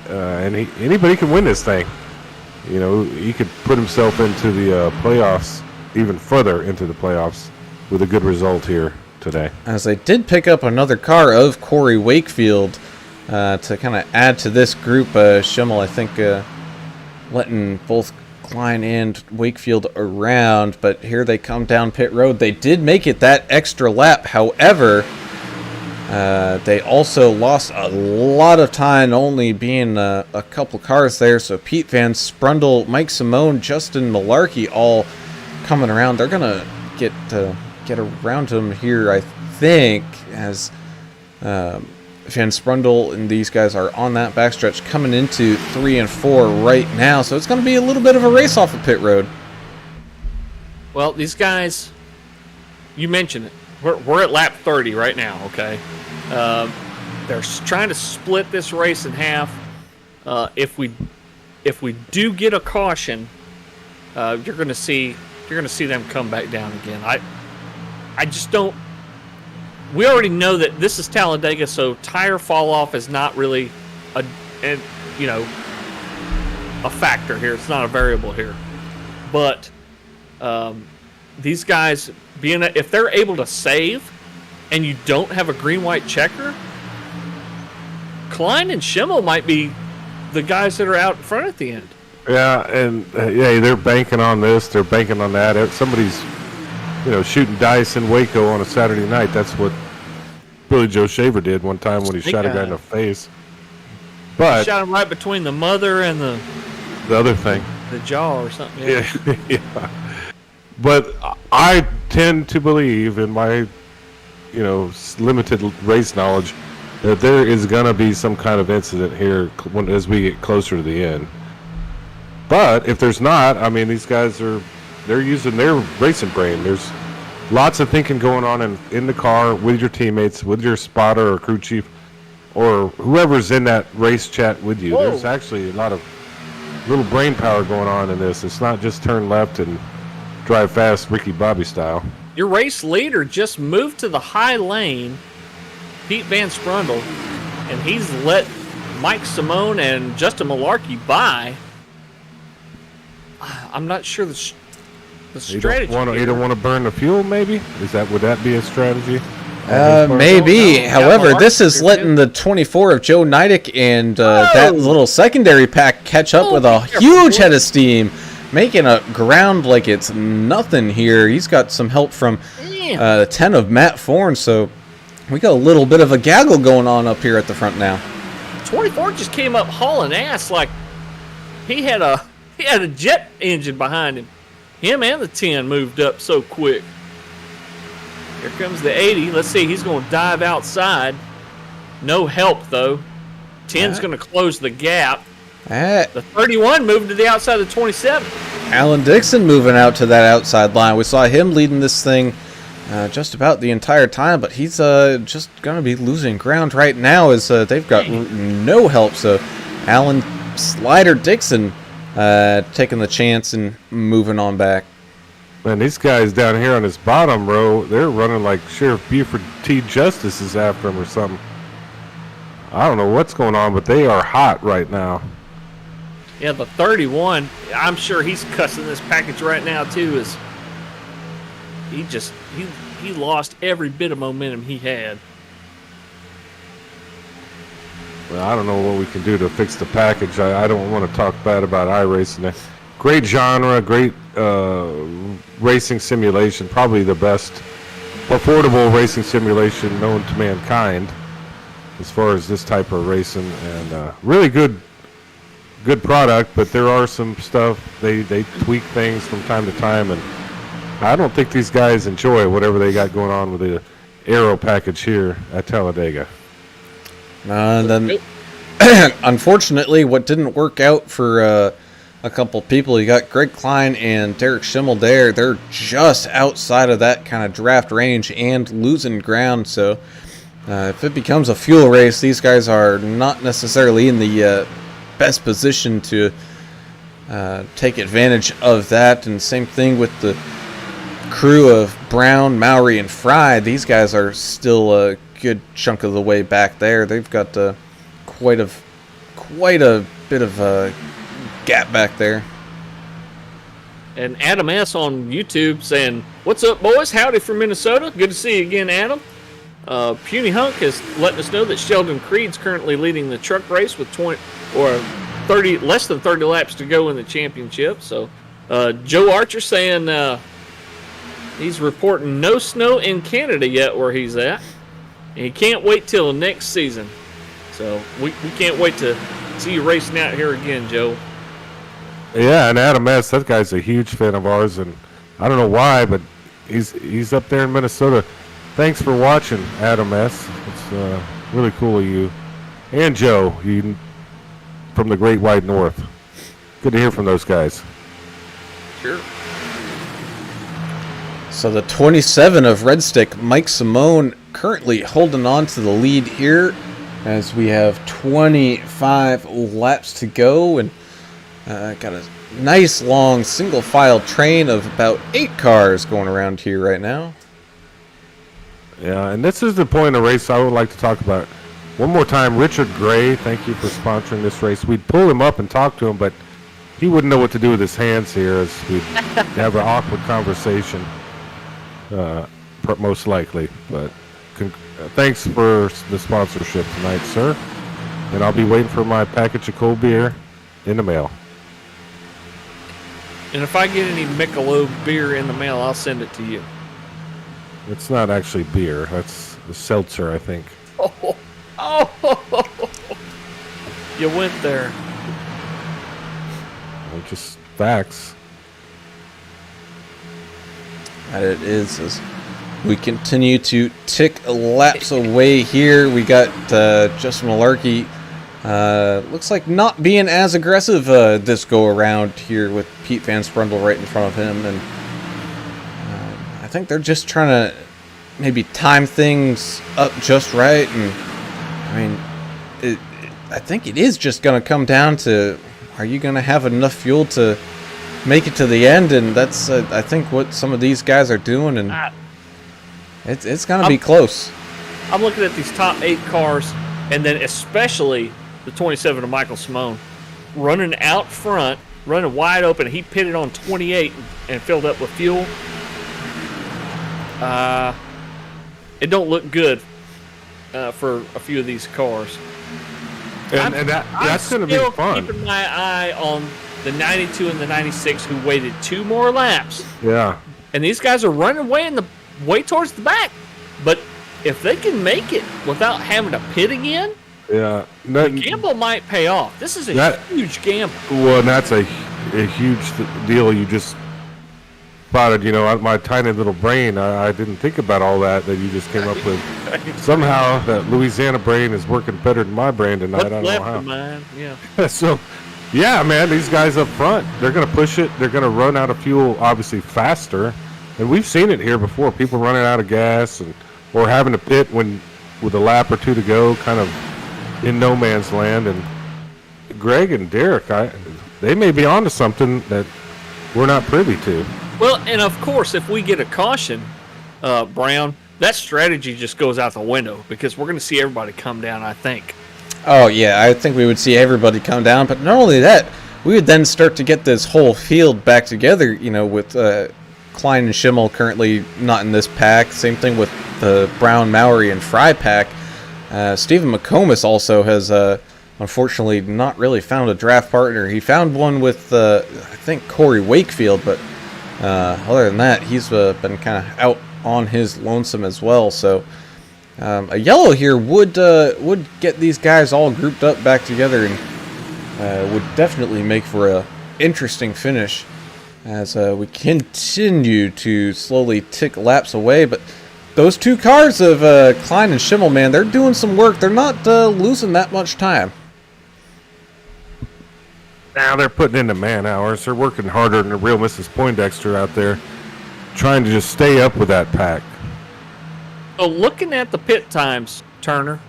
anybody can win this thing. You know, he could put himself into the playoffs, even further into the playoffs, with a good result here today. as they did pick up another car of Corey Wakefield to kind of add to this group, Schimmel, I think, letting both Klein and Wakefield around, but here they come down pit road. They did make it that extra lap. However, they also lost a lot of time, only being a couple cars there. So Pete Van Sprundle, Mike Simone, Justin Malarkey all coming around. They're gonna get around to him here, I think, as Van Sprundle and these guys are on that backstretch coming into 3 and 4 right now. So it's going to be a little bit of a race off of pit road. Well, these guys, you mentioned it. We're at lap 30 right now, okay? They're trying to split this race in half. If we do get a caution, you're going to see them come back down again. I just don't. We already know that this is Talladega, so tire fall off is not really a factor here. It's not a variable here. But these guys, if they're able to save, and you don't have a green-white checker, Klein and Schimmel might be the guys that are out in front at the end. Yeah, and they're banking on this. They're banking on that. Somebody's, shooting dice in Waco on a Saturday night. That's what Billy Joe Shaver did one time when he shot a guy in the face. But shot him right between the mother and the other thing, the jaw or something. Yeah. But I tend to believe, in my, limited race knowledge, that there is going to be some kind of incident here as we get closer to the end. But if there's not, I mean, these guys they're using their racing brain. There's lots of thinking going on in the car with your teammates, with your spotter or crew chief, or whoever's in that race chat with you. Whoa. There's actually a lot of little brain power going on in this. It's not just turn left and drive fast Ricky Bobby style. Your race leader just moved to the high lane, Pete Van Sprundle, and he's let Mike Simone and Justin Malarkey by. I'm not sure the strategy. You don't want to burn the fuel, maybe? Would that be a strategy? Maybe. No. However, Yeah, this is letting the 24 of Joe Nidick and that little secondary pack catch up with a huge head of steam, making a ground like it's nothing here. He's got some help from 10 of Matt Forn, so we got a little bit of a gaggle going on up here at the front now. 24 just came up hauling ass like he had a jet engine behind him. Him and the 10 moved up so quick. Here comes the 80. Let's see, he's going to dive outside. No help, though. 10's going to close the gap. The 31 moved to the outside of the 27. Alan Dixon moving out to that outside line. We saw him leading this thing just about the entire time, but he's just going to be losing ground right now as they've got no help. So Alan Slider Dixon taking the chance and moving on back. Man, these guys down here on this bottom row, they're running like Sheriff Buford T. Justice is after them or something. I don't know what's going on, but they are hot right now. Yeah, the 31, I'm sure he's cussing this package right now, too, as he lost every bit of momentum he had. Well, I don't know what we can do to fix the package. I don't want to talk bad about iRacing. Great genre, great racing simulation, probably the best affordable racing simulation known to mankind as far as this type of racing, and really good product, but there are some stuff, they tweak things from time to time, and I don't think these guys enjoy whatever they got going on with the aero package here at Talladega. And then, unfortunately, what didn't work out for a couple people, you got Greg Klein and Derek Schimmel there. They're just outside of that kind of draft range and losing ground. So if it becomes a fuel race, these guys are not necessarily in the best position to take advantage of that. And same thing with the crew of Brown, Mowry, and Fry. These guys are still a good chunk of the way back there. They've got quite a bit of a gap back there. And Adam S. on YouTube saying, "What's up, boys? Howdy from Minnesota. Good to see you again, Adam." Puny Hunk is letting us know that Sheldon Creed's currently leading the truck race with less than 30 laps to go in the championship. So Joe Archer saying he's reporting no snow in Canada yet where he's at. And he can't wait till next season. So we can't wait to see you racing out here again, Joe. Yeah, and Adam S., that guy's a huge fan of ours, and I don't know why, but he's up there in Minnesota. Thanks for watching, Adam S. Really cool of you. And Joe, you from the Great White North. Good to hear from those guys. Sure. So the 27 of Red Stick, Mike Simone, currently holding on to the lead here as we have 25 laps to go, and got a nice long single file train of about 8 cars going around here right now. Yeah, and this is the point of the race I would like to talk about. One more time, Richard Gray, thank you for sponsoring this race. We'd pull him up and talk to him, but he wouldn't know what to do with his hands here as we'd have an awkward conversation, most likely. But thanks for the sponsorship tonight, sir. And I'll be waiting for my package of cold beer in the mail. And if I get any Michelob beer in the mail, I'll send it to you. It's not actually beer. That's a seltzer, I think. Oh, you went there. Well, just facts. And it is as we continue to tick laps away here. We got Justin Malarkey. Looks like not being as aggressive this go around here with Pete Van Sprundle right in front of him, and I think they're just trying to maybe time things up just right. And I mean, I think it is just going to come down to, are you going to have enough fuel to make it to the end? And that's I think what some of these guys are doing, and it's going to be close. I'm looking at these top 8 cars, and then especially the 27 of Michael Simone running out front, running wide open. He pitted on 28 and filled up with fuel. It don't look good for a few of these cars. And that's going to be fun. I'm keeping my eye on the 92 and the 96 who waited 2 more laps. Yeah. And these guys are running way towards the back. But if they can make it without having to pit again, yeah, the gamble might pay off. This is a huge gamble. Well, and that's a huge deal. You just spotted, my tiny little brain. I didn't think about all that you just came up with. Somehow that Louisiana brain is working better than my brain tonight. I don't know how. Mine? Yeah. So, yeah, man, these guys up front, they're going to push it. They're going to run out of fuel, obviously, faster. And we've seen it here before. People running out of gas or having to pit with a lap or 2 to go, kind of in no man's land. And Greg and Derek, they may be onto something that we're not privy to. Well, and of course, if we get a caution, Brown, that strategy just goes out the window because we're going to see everybody come down, I think. Oh, yeah, I think we would see everybody come down. But not only that, we would then start to get this whole field back together, with Klein and Schimmel currently not in this pack. Same thing with the Brown, Mowry, and Fry pack. Stephen McComas also has, unfortunately, not really found a draft partner. He found one with, I think, Corey Wakefield, but other than that, he's been kind of out on his lonesome as well. So a yellow here would get these guys all grouped up back together and would definitely make for a interesting finish as we continue to slowly tick laps away. But those 2 cars of Klein and Schimmel, man, they're doing some work. They're not losing that much time. Now they're putting in the man hours. They're working harder than the real Mrs. Poindexter out there, trying to just stay up with that pack. So looking at the pit times, Turner,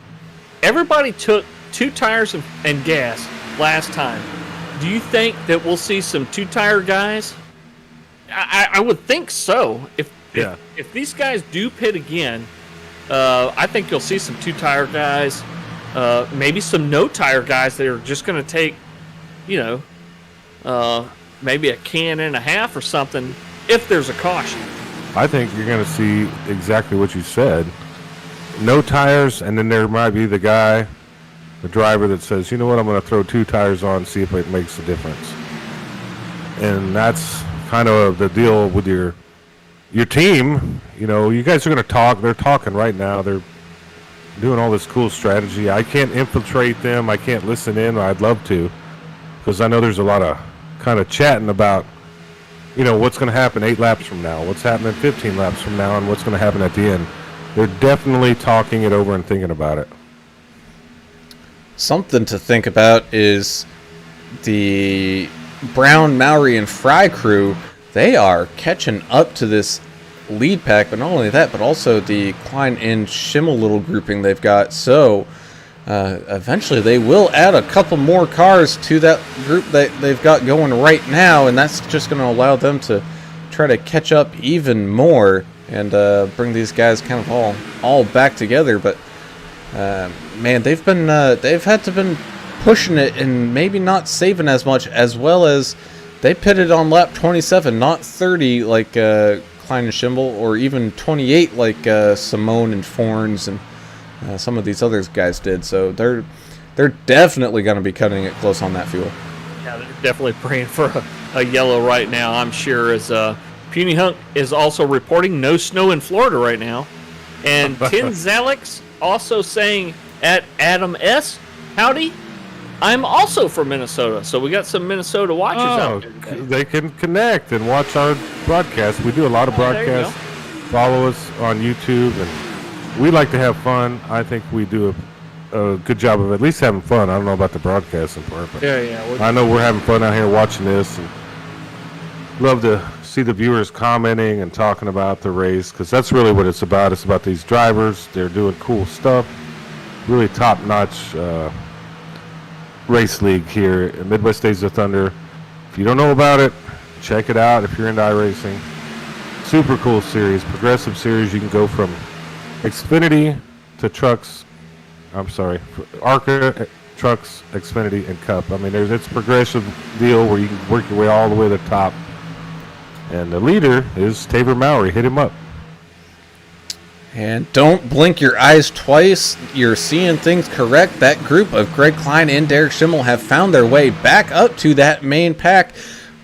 everybody took 2 tires and gas last time. Do you think that we'll see some 2-tire guys? I would think so. If these guys do pit again, I think you'll see some 2-tire guys, maybe some no-tire guys that are just going to take, maybe a can and a half or something if there's a caution. I think you're going to see exactly what you said. No tires, and then there might be the driver that says, you know what, I'm going to throw 2 tires on, see if it makes a difference. And that's kind of the deal with your team. You guys are going to talk. They're talking right now. They're doing all this cool strategy. I can't infiltrate them. I can't listen in. I'd love to, because I know there's a lot of kind of chatting about, what's going to happen 8 laps from now, what's happening 15 laps from now, and what's going to happen at the end. They're definitely talking it over and thinking about it. something to think about is the Brown, Mowry, and Fry crew. They are catching up to this lead pack, but not only that, but also the Klein and Schimmel little grouping they've got. So eventually they will add a couple more cars to that group that they've got going right now, and that's just going to allow them to try to catch up even more and bring these guys kind of all back together. But man, they've had to been pushing it and maybe not saving as much, as well as they pitted on lap 27, not 30 like Klein and Schimmel, or even 28 like Simone and Forns and some of these other guys did. So they're definitely going to be cutting it close on that fuel. Yeah, they're definitely praying for a yellow right now, I'm sure, as Puny Hunk is also reporting no snow in Florida right now. And Tin Zalix also saying at Adam S., howdy, I'm also from Minnesota. So we got some Minnesota watchers out there today. They can connect and watch our broadcast. We do a lot of broadcasts. Follow us on YouTube, and we like to have fun. I think we do a good job of at least having fun. I don't know about the broadcasting part, but I know we're having fun out here watching this, and love to see the viewers commenting and talking about the race, because that's really what it's about. It's about these drivers. They're doing cool stuff. Really top-notch race league here at Midwest Days of Thunder. If you don't know about it, check it out if you're into iRacing. Super cool series, progressive series. You can go from Xfinity to trucks. ARCA, trucks, Xfinity, and Cup. I mean, it's a progressive deal where you can work your way all the way to the top. And the leader is Taver Mowry. Hit him up. And don't blink your eyes twice. You're seeing things correct. That group of Greg Klein and Derek Schimmel have found their way back up to that main pack,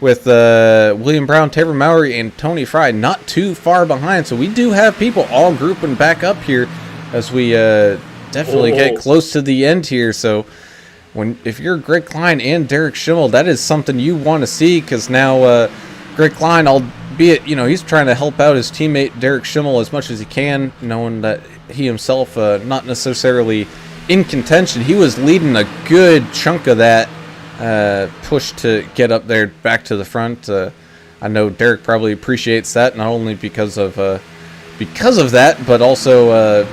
with William Brown, Taver Mowry, and Tony Fry not too far behind. So we do have people all grouping back up here as we definitely get close to the end here. So if you're Greg Klein and Derek Schimmel, that is something you want to see, because now Greg Klein, albeit, he's trying to help out his teammate Derek Schimmel as much as he can, knowing that he himself not necessarily in contention. He was leading a good chunk of that push to get up there back to the front. I know Derek probably appreciates that, not only because of that, but also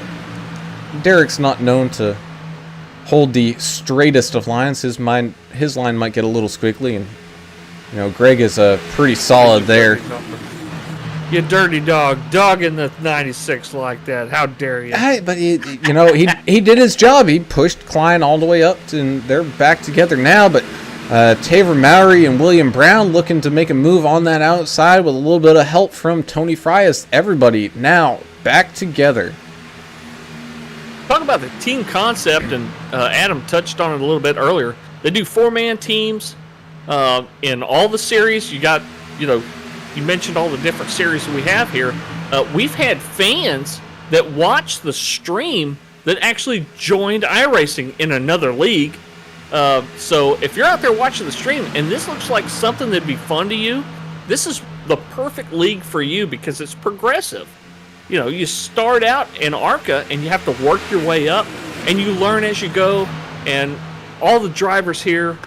Derek's not known to hold the straightest of lines. His line might get a little squiggly, and Greg is pretty solid there. You dirty dog, dogging the 96 like that. How dare you? But he did his job. He pushed Klein all the way up, and they're back together now. But Taver Mowry and William Brown looking to make a move on that outside with a little bit of help from Tony Fry, as everybody now back together. Talk about the team concept, and Adam touched on it a little bit earlier. They do 4-man teams in all the series. You got, you mentioned all the different series we have here. We've had fans that watch the stream that actually joined iRacing in another league. So if you're out there watching the stream and this looks like something that'd be fun to you, this is the perfect league for you, because it's progressive. You start out in ARCA and you have to work your way up, and you learn as you go, and all the drivers here,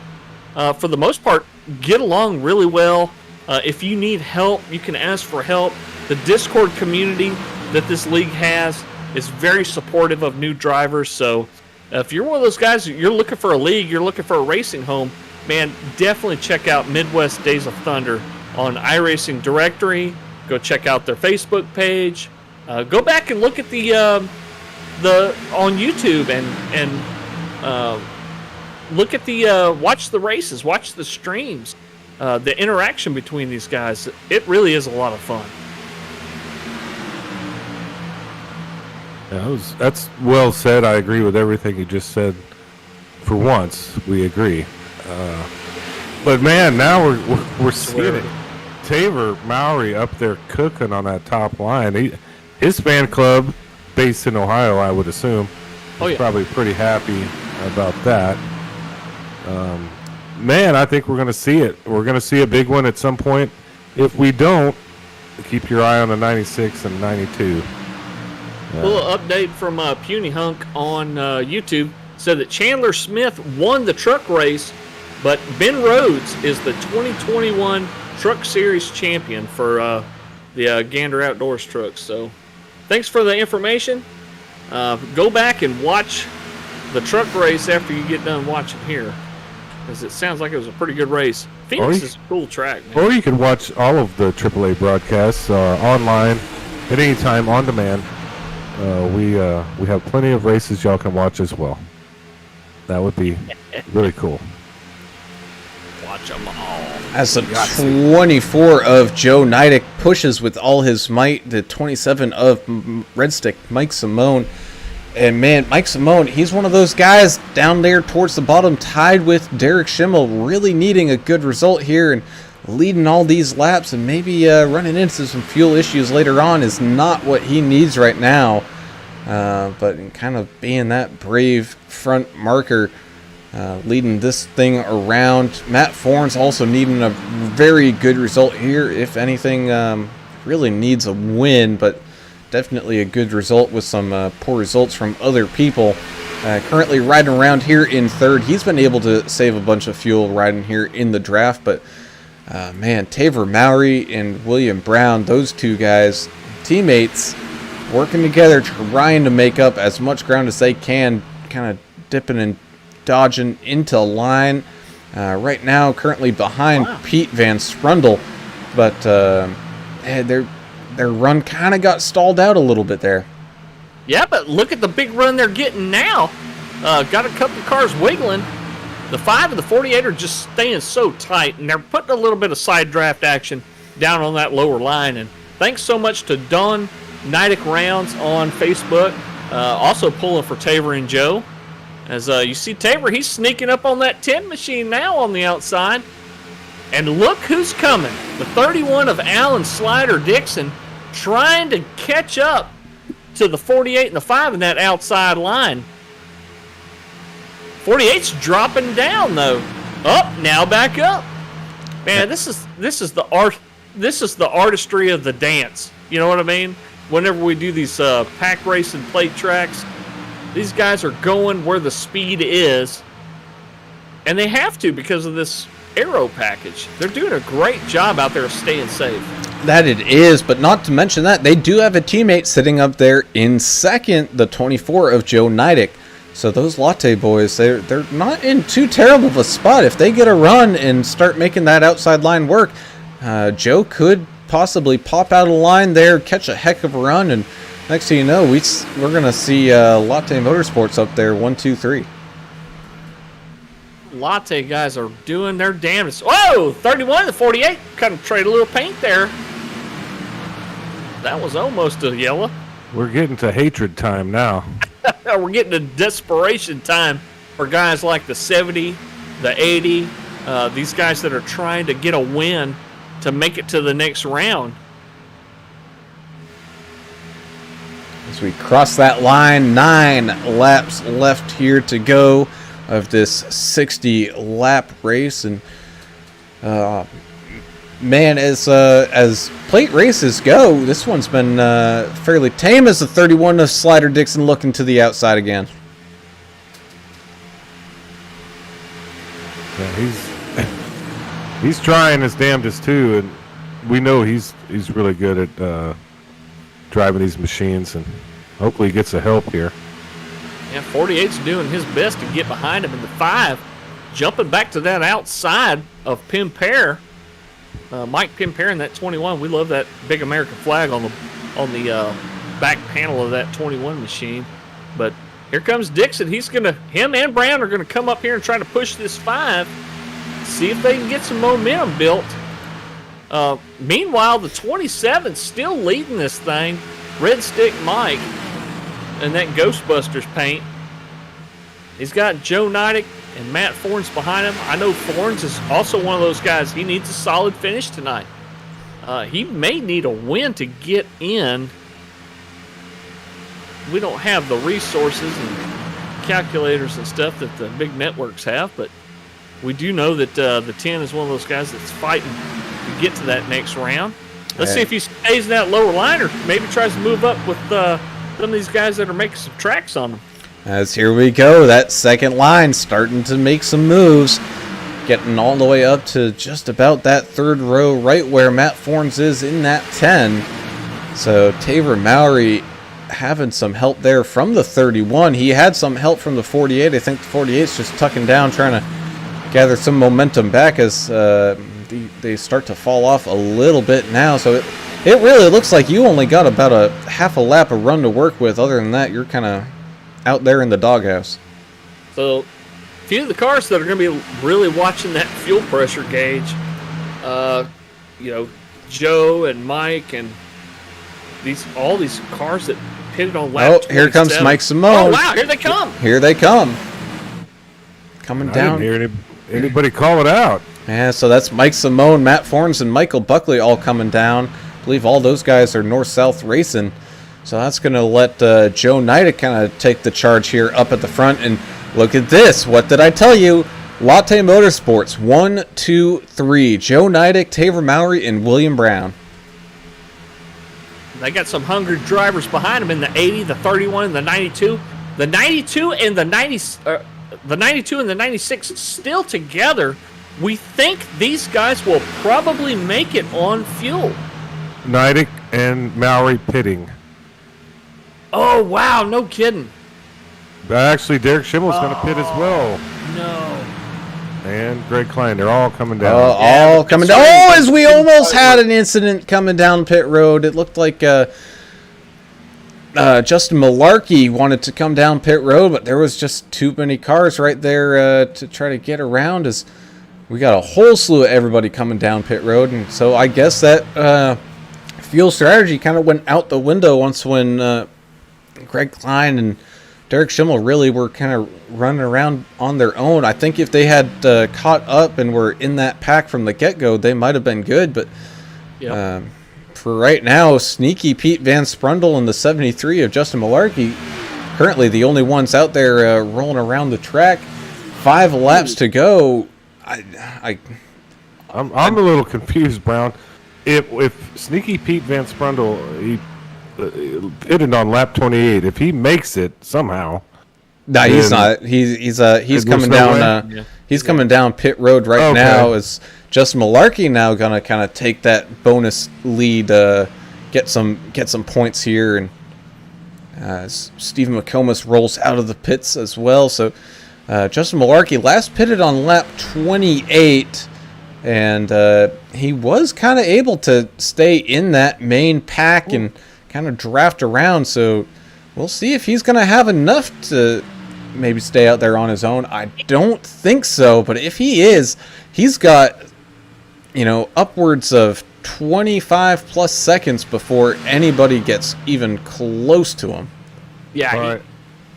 for the most part, get along really well. If you need help, you can ask for help. The Discord community that this league has is very supportive of new drivers. So if you're one of those guys, you're looking for a league, you're looking for a racing home, man, definitely check out Midwest Days of Thunder on iRacing directory. Go check out their Facebook page. Go back and look at the on YouTube and look at the watch the races, watch the streams, the interaction between these guys. It really is a lot of fun. Yeah, that's well said. I agree with everything you just said. For once, we agree. But man, now we're seeing it. Taver Mowry up there cooking on that top line. His fan club, based in Ohio, I would assume, is probably pretty happy about that. Man, I think we're going to see it. We're going to see a big one at some point. If we don't, keep your eye on the 96 and 92. A little update from Puny Hunk on YouTube. said that Chandler Smith won the truck race, but Ben Rhodes is the 2021 Truck Series champion for the Gander Outdoors trucks. So thanks for the information. Go back and watch the truck race after you get done watching here, because it sounds like it was a pretty good race. Phoenix is a cool track, man. Or you can watch all of the AAA broadcasts online at any time on demand. We have plenty of races y'all can watch as well. That would be really cool. Watch them all. As the 24 of Joe Nidick pushes with all his might, the 27 of Red Stick, Mike Simone. And man, Mike Simone, he's one of those guys down there towards the bottom, tied with Derek Schimmel, really needing a good result here and leading all these laps, and maybe running into some fuel issues later on is not what he needs right now. But kind of being that brave front marker, leading this thing around. Matt Forns also needing a very good result here. If anything, really needs a win, but definitely a good result with some poor results from other people. Currently riding around here in third. He's been able to save a bunch of fuel riding here in the draft, but man, Taver Mowry and William Brown, those two guys, teammates, working together, trying to make up as much ground as they can, kind of dipping and dodging into line. Right now, currently behind Pete Van Sprundle, but their run kind of got stalled out a little bit there. Yeah, but look at the big run they're getting now. Got a couple of cars wiggling. The 5 and the 48 are just staying so tight, and they're putting a little bit of side draft action down on that lower line. And thanks so much to Don Nidick Rounds on Facebook, also pulling for Taver and Joe. As you see Taver, he's sneaking up on that 10 machine now on the outside. And look who's coming. The 31 of Alan Slider Dixon trying to catch up to the 48 and the 5 in that outside line. 48's dropping down though. Up, now back up. Man, this is the art. This is the artistry of the dance. You know what I mean? Whenever we do these pack racing plate tracks, these guys are going where the speed is, and they have to because of this aero package. They're doing a great job out there of staying safe. That it is, but not to mention that they do have a teammate sitting up there in second, the 24 of Joe Nidick. So those Latte boys, they're not in too terrible of a spot. If they get a run and start making that outside line work, Joe could possibly pop out of line there, catch a heck of a run, and next thing you know, we're going to see Latte Motorsports up there, 1, 2, 3. Latte guys are doing their damnedest. Whoa, 31 to 48, kind of trade a little paint there. That was almost a yellow. We're getting to hatred time now. We're getting to desperation time for guys like the 70, the 80, these guys that are trying to get a win to make it to the next round. As we cross that line, 9 laps left here to go of this 60-lap race, and man, as plate races go, this one's been fairly tame. As the 31 of Slider Dixon looking to the outside again. Yeah, he's trying his damnedest too, and we know he's really good at driving these machines, and hopefully he gets the help here. Yeah, 48's doing his best to get behind him in the 5, jumping back to that outside of Pimpere. Mike Pimpere in that 21. We love that big American flag on the back panel of that 21 machine. But here comes Dixon. Him and Brown are gonna come up here and try to push this 5, see if they can get some momentum built. Meanwhile, the 27's still leading this thing. Red Stick Mike and that Ghostbusters paint. He's got Joe Nidick and Matt Forns behind him. I know Forns is also one of those guys. He needs a solid finish tonight. He may need a win to get in. We don't have the resources and calculators and stuff that the big networks have, but we do know that the 10 is one of those guys that's fighting to get to that next round. Let's see if he stays in that lower line or maybe tries to move up with some of these guys that are making some tracks on him. As here we go, that second line starting to make some moves. Getting all the way up to just about that third row, right where Matt Fornes is in that 10. So Taver Mowry having some help there from the 31. He had some help from the 48. I think the 48's just tucking down, trying to gather some momentum back as they start to fall off a little bit now. So it really looks like you only got about a half a lap of run to work with. Other than that, you're kind of out there in the doghouse. So, a few of the cars that are going to be really watching that fuel pressure gauge, Joe and Mike and all these cars that pitted on lap 27. Here comes Mike Simone. Oh, wow, here they come. Here they come. Coming down. I didn't hear anybody call it out. Yeah, so that's Mike Simone, Matt Fornes, and Michael Buckley all coming down. I believe all those guys are north-south racing. So that's going to let Joe Nida kind of take the charge here up at the front. And look at this. What did I tell you? Latte Motorsports. 1, 2, 3. Joe Nida, Taver Mowry, and William Brown. They got some hungry drivers behind them in the 80, the 31, and the 92. The 92 and the 92 and the 96 still together. We think these guys will probably make it on fuel. Nidek and Mowry pitting. Oh, wow, no kidding. Actually, Derek Schimmel's going to pit as well. No. And Greg Klein, they're all coming down. All coming down. Oh, as we almost had an incident coming down pit road. It looked like Justin Malarkey wanted to come down pit road, but there was just too many cars right there to try to get around, as we got a whole slew of everybody coming down pit road. And so I guess that fuel strategy kind of went out the window once when Greg Klein and Derek Schimmel really were kind of running around on their own. I think if they had caught up and were in that pack from the get-go, they might have been good. But for right now, sneaky Pete Van Sprundle and the 73 of Justin Malarkey, currently the only ones out there rolling around the track. 5 laps to go. I'm a little confused, Brown. If sneaky Pete Van Sprundle, he pitted on lap 28. If he makes it somehow, no, he's not. He's coming down. He's coming down pit road right now. Is Justin Malarkey now gonna kind of take that bonus lead, get some points here, and Stephen McComas rolls out of the pits as well. So Justin Malarkey last pitted on lap 28. And he was kind of able to stay in that main pack and kind of draft around. So we'll see if he's going to have enough to maybe stay out there on his own. I don't think so. But if he is, he's got, upwards of 25 plus seconds before anybody gets even close to him. Yeah,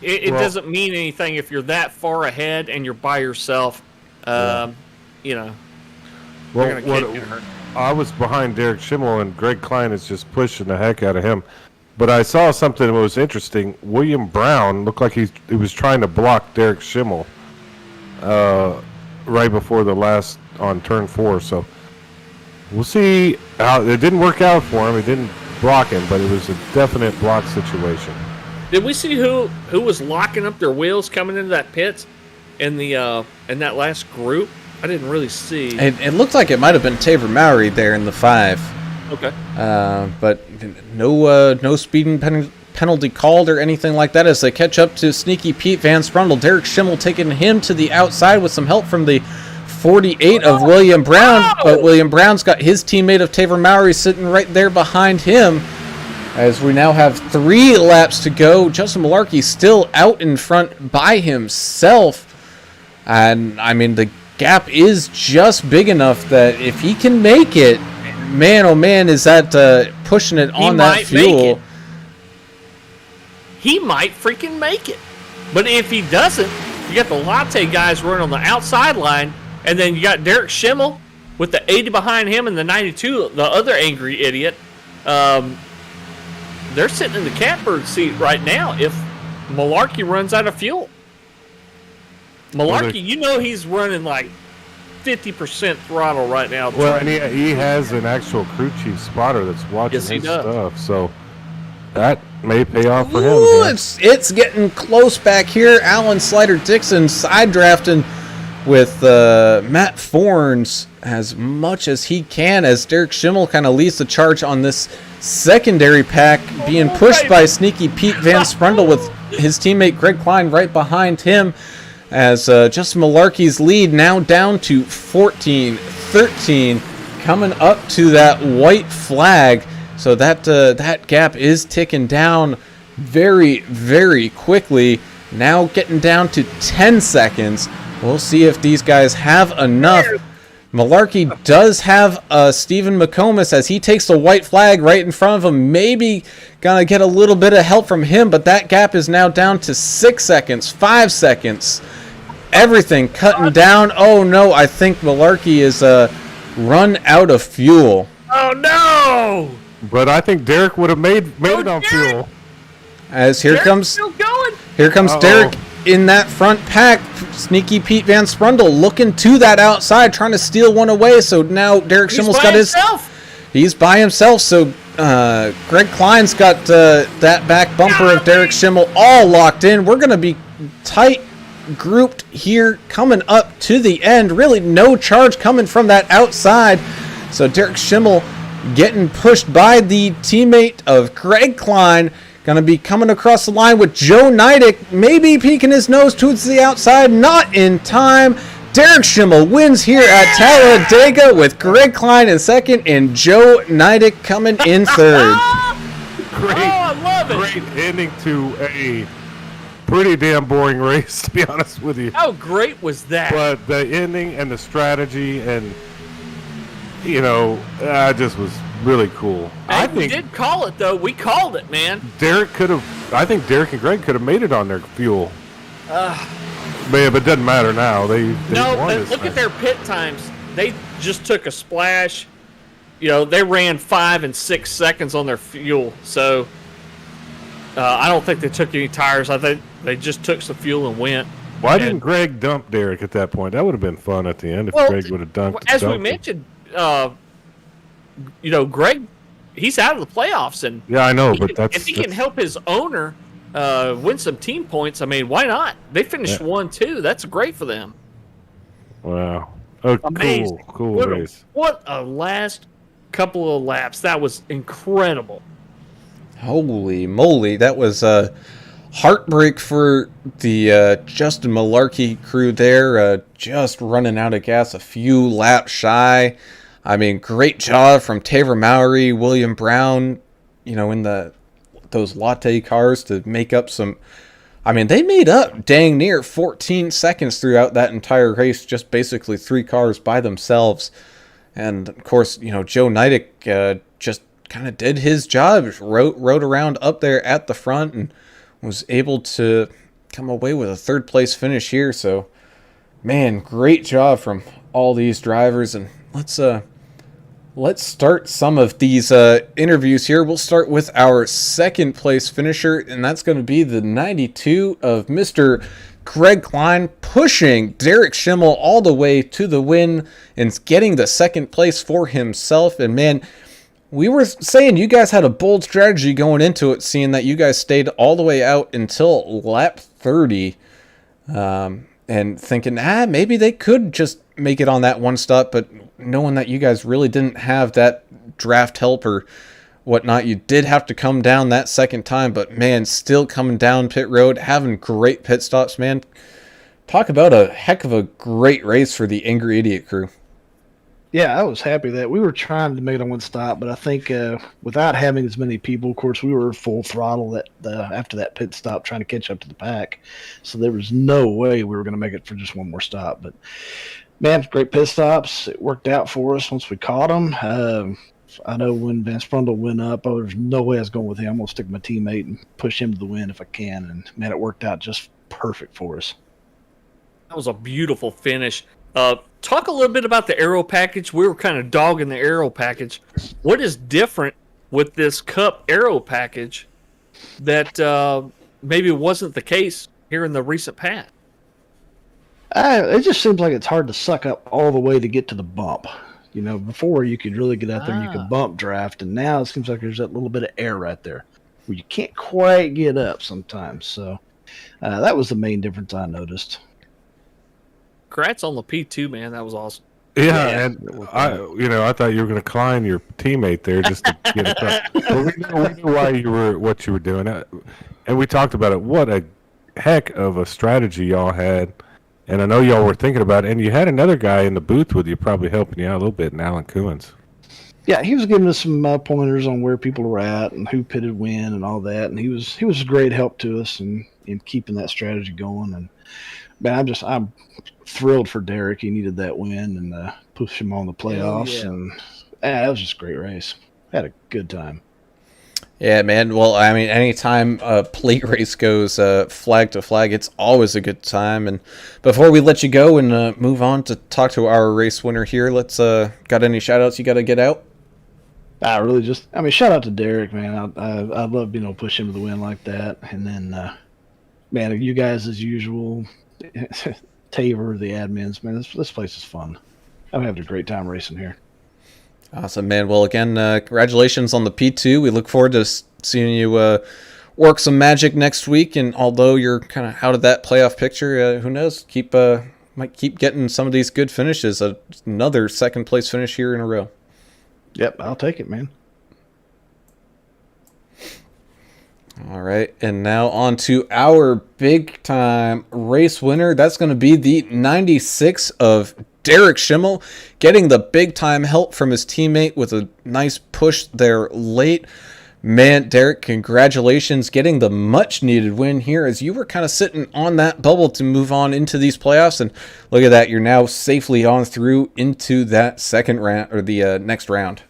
it doesn't mean anything if you're that far ahead and you're by yourself. I was behind Derek Schimmel, and Greg Klein is just pushing the heck out of him. But I saw something that was interesting. William Brown looked like he was trying to block Derek Schimmel right before the last on turn 4. So we'll see how it didn't work out for him. It didn't block him, but it was a definite block situation. Did we see who was locking up their wheels coming into that pit in that last group? I didn't really see. It looked like it might have been Taver Mowry there in the 5. Okay. But no speeding penalty called or anything like that as they catch up to sneaky Pete Van Sprundle. Derek Schimmel taking him to the outside with some help from the 48 of William Brown. But William Brown's got his teammate of Taver Mowry sitting right there behind him. As we now have 3 laps to go. Justin Malarkey still out in front by himself. And, I mean, the gap is just big enough that if he can make it, man, oh man, is that pushing it on that fuel. He might freaking make it. But if he doesn't, you got the Latte guys running on the outside line, and then you got Derek Schimmel with the 80 behind him and the 92, the other angry idiot. They're sitting in the catbird seat right now if Malarkey runs out of fuel. Malarkey, he's running like 50% throttle right now. Well, and he has an actual crew chief spotter that's watching his stuff. So that May pay off for him. Ooh, Yeah. it's getting close back here. Alan Slider-Dixon side drafting with Matt Forns as much as he can, as Derek Schimmel kind of leads the charge on this secondary pack, being pushed by sneaky Pete Van Sprundle with his teammate Greg Klein right behind him, as Justin Malarkey's lead now down to 14-13, coming up to that white flag. So that gap is ticking down very, very quickly. Now getting down to 10 seconds. We'll see if these guys have enough. Malarkey does have Stephen McComas as he takes the white flag right in front of him. Maybe gonna get a little bit of help from him, but that gap is now down to 6 seconds, 5 seconds. Everything cutting down. Oh no, I think Malarkey is run out of fuel. Oh no! But I think Derek would have made it on fuel. As here Derek's comes still going. Derek in that front pack. Sneaky Pete Van Sprundle looking to that outside, trying to steal one away. So now Derek Schimmel's got he's by himself. So Greg Klein's got that back bumper of Derek Schimmel all locked in. We're going to be tight grouped here coming up to the end. Really no charge coming from that outside. So Derek Schimmel getting pushed by the teammate of Greg Klein. Going to be coming across the line with Joe Nidick, maybe peeking his nose towards the outside. Not in time. Derek Schimmel wins here at Talladega with Greg Klein in second and Joe Nidick coming in third. I love it. Great ending to a pretty damn boring race, to be honest with you. How great was that? But the ending and the strategy and, just was really cool. I think we did call it, though. We called it, man. I think Derek and Greg could have made it on their fuel. But it doesn't matter now. They won this look thing. at their pit times. They just took a splash. They ran 5 and 6 seconds on their fuel. So I don't think they took any tires. I think they just took some fuel and went. Why didn't Greg dump Derek at that point? That would have been fun at the end if Greg would have dumped. As we mentioned, Greg, he's out of the playoffs, and yeah, I know, if he can help his owner win some team points, I mean, why not? They finished 1-2. That's great for them. Wow, Amazing. cool race. What a last couple of laps! That was incredible. Holy moly, that was a heartbreak for the Justin Malarkey crew there. Just running out of gas, a few laps shy. I mean, great job from Taver Mowry, William Brown, in those latte cars to make up some. I mean, they made up dang near 14 seconds throughout that entire race, just basically 3 cars by themselves. And of course, Joe Nidick just kind of did his job, rode around up there at the front and was able to come away with a 3rd place finish here. So, man, great job from all these drivers. And let's start some of these interviews here. We'll start with our 2nd place finisher, and that's going to be the 92 of Mr. Greg Klein, pushing Derek Schimmel all the way to the win and getting the 2nd place for himself. And man, we were saying you guys had a bold strategy going into it, seeing that you guys stayed all the way out until lap 30, and thinking, maybe they could just make it on that one stop, but knowing that you guys really didn't have that draft help or whatnot, you did have to come down that 2nd time, but man, still coming down pit road, having great pit stops, man. Talk about a heck of a great race for the Angry Idiot crew. Yeah, I was happy that we were trying to make it on one stop, but I think without having as many people, of course, we were full throttle after that pit stop trying to catch up to the pack. So there was no way we were going to make it for just one more stop. But, man, great pit stops. It worked out for us once we caught them. I know when Van Sprundle went up, there's no way I was going with him. I'm going to stick with my teammate and push him to the win if I can. And, man, it worked out just perfect for us. That was a beautiful finish. Talk a little bit about the aero package. We were kind of dogging the aero package. What is different with this Cup aero package that maybe wasn't the case here in the recent past? It just seems like it's hard to suck up all the way to get to the bump. Before you could really get out there and you could bump draft, and now it seems like there's that little bit of air right there. where you can't quite get up sometimes. So that was the main difference I noticed. Congrats on the P2, man. That was awesome. Yeah, and I thought you were going to climb your teammate there just to get across. But we knew why what you were doing, and we talked about it. What a heck of a strategy y'all had, and I know y'all were thinking about it. And you had another guy in the booth with you, probably helping you out a little bit, and Alan Coons. Yeah, he was giving us some pointers on where people were at and who pitted when and all that, and he was a great help to us in keeping that strategy going. And man, I'm thrilled for Derek. He needed that win and push him on the playoffs, and that was just a great race. Had a good time. Yeah, man. Well, I mean, anytime a plate race goes flag to flag, it's always a good time. And before we let you go and move on to talk to our race winner here, let's got any shout outs you got to get out? Shout out to Derek, man. I love being able to push him to the win like that. And then, man, you guys as usual, Taver, the admins, man, this place is fun. I'm having a great time racing here. Awesome, man. Well, again, congratulations on the P2. We look forward to seeing you work some magic next week. And although you're kind of out of that playoff picture, who knows? Might keep getting some of these good finishes. Another second place finish here in a row. Yep, I'll take it, man. All right, and now on to our big time race winner. That's going to be the 96 of Derek Schimmel, getting the big time help from his teammate with a nice push there late. Man, Derek, congratulations, getting the much needed win here as you were kind of sitting on that bubble to move on into these playoffs. And look at that, you're now safely on through into that second round, or the next round.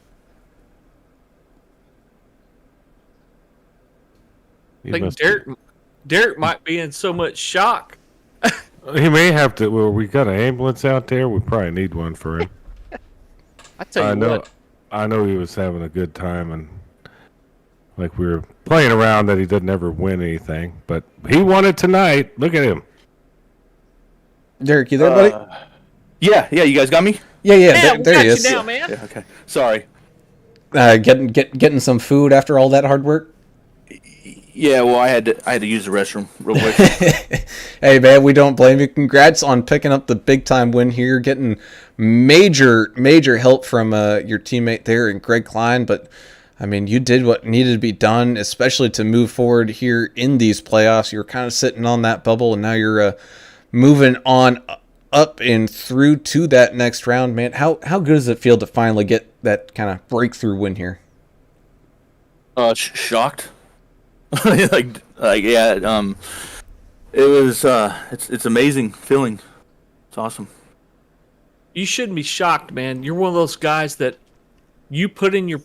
I think Derek might be in so much shock. He may have to. Well, we got an ambulance out there. We probably need one for him. I tell you what. I know he was having a good time, and like we were playing around that he doesn't ever win anything, but he won it tonight. Look at him. Derek, you there, buddy? Yeah. You guys got me? Yeah. There he is. You now, man. Yeah. Okay. Sorry. Getting some food after all that hard work. Yeah. Well, I had to use the restroom real quick. Hey, man, we don't blame you. Congrats on picking up the big time win here, getting major help from your teammate there and Greg Klein. But I mean, you did what needed to be done, especially to move forward here in these playoffs. You were kind of sitting on that bubble, and now you're moving on up and through to that next round, man. How good does it feel to finally get that kind of breakthrough win here? Shocked. Yeah. It was. It's amazing feeling. It's awesome. You shouldn't be shocked, man. You're one of those guys that you put in your,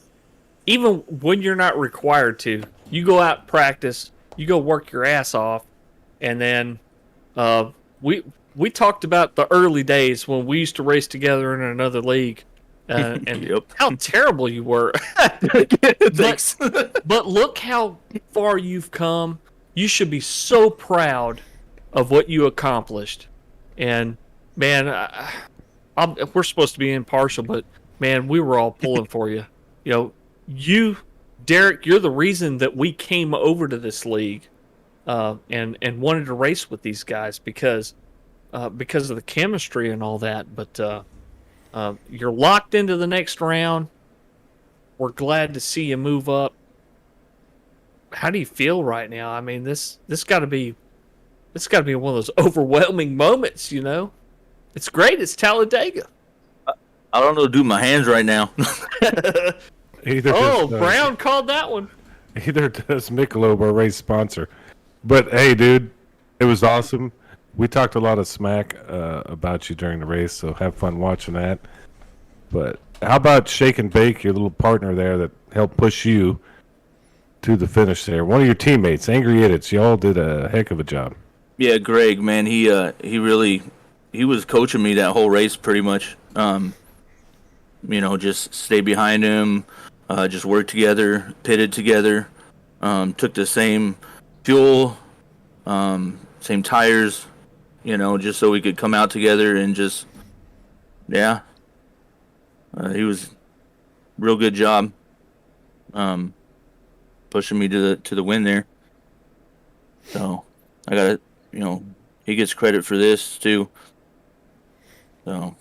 even when you're not required to, you go out and practice, you go work your ass off, and then we talked about the early days when we used to race together in another league, and Yep. how terrible you were. Thanks. But look how far you've come. You should be so proud of what you accomplished. And man, we're supposed to be impartial, but man, we were all pulling for you. You know, Derek, you're the reason that we came over to this league, and wanted to race with these guys because of the chemistry and all that. But you're locked into the next round. We're glad to see you move up. How do you feel right now? I mean, this got to be one of those overwhelming moments. You know, it's great. It's Talladega. I don't know what to do with my hands right now. Brown called that one. Either does Michelob, our race sponsor. But hey, dude, it was awesome. We talked a lot of smack about you during the race, so have fun watching that. But how about Shake and Bake, your little partner there that helped push you to the finish there? One of your teammates, Angry Idiots. Y'all did a heck of a job. Yeah, Greg, man, he was coaching me that whole race pretty much. Just stay behind him, just work together, pitted together, took the same fuel, same tires, just so we could come out together and just, yeah. He was real good job. pushing me to the win there. So I got to, he gets credit for this too. So,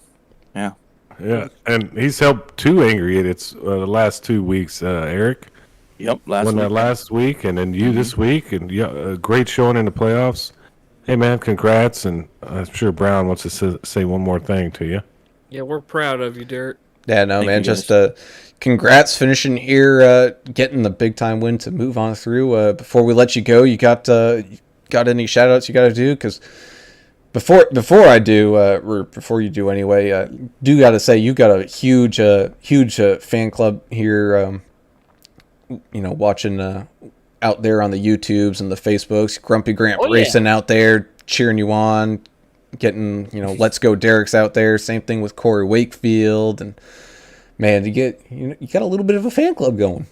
yeah. Yeah, and he's helped 2 Angry Idiots the last 2 weeks, Eric. Yep, last Won week. that last week, and then you this week, and a great showing in the playoffs. Hey, man, congrats, and I'm sure Brown wants to say one more thing to you. Yeah, we're proud of you, Derek. Yeah, no, Thank man, you, just guys. congrats finishing here, getting the big time win to move on through. Before we let you go, you got any shout outs you got to do? Because before I do, or before you do anyway, do got to say you got a huge fan club here. Watching out there on the YouTubes and the Facebooks, Grumpy Grant Racing out there cheering you on, getting Let's Go Derek's out there. Same thing with Corey Wakefield, and man, you got a little bit of a fan club going.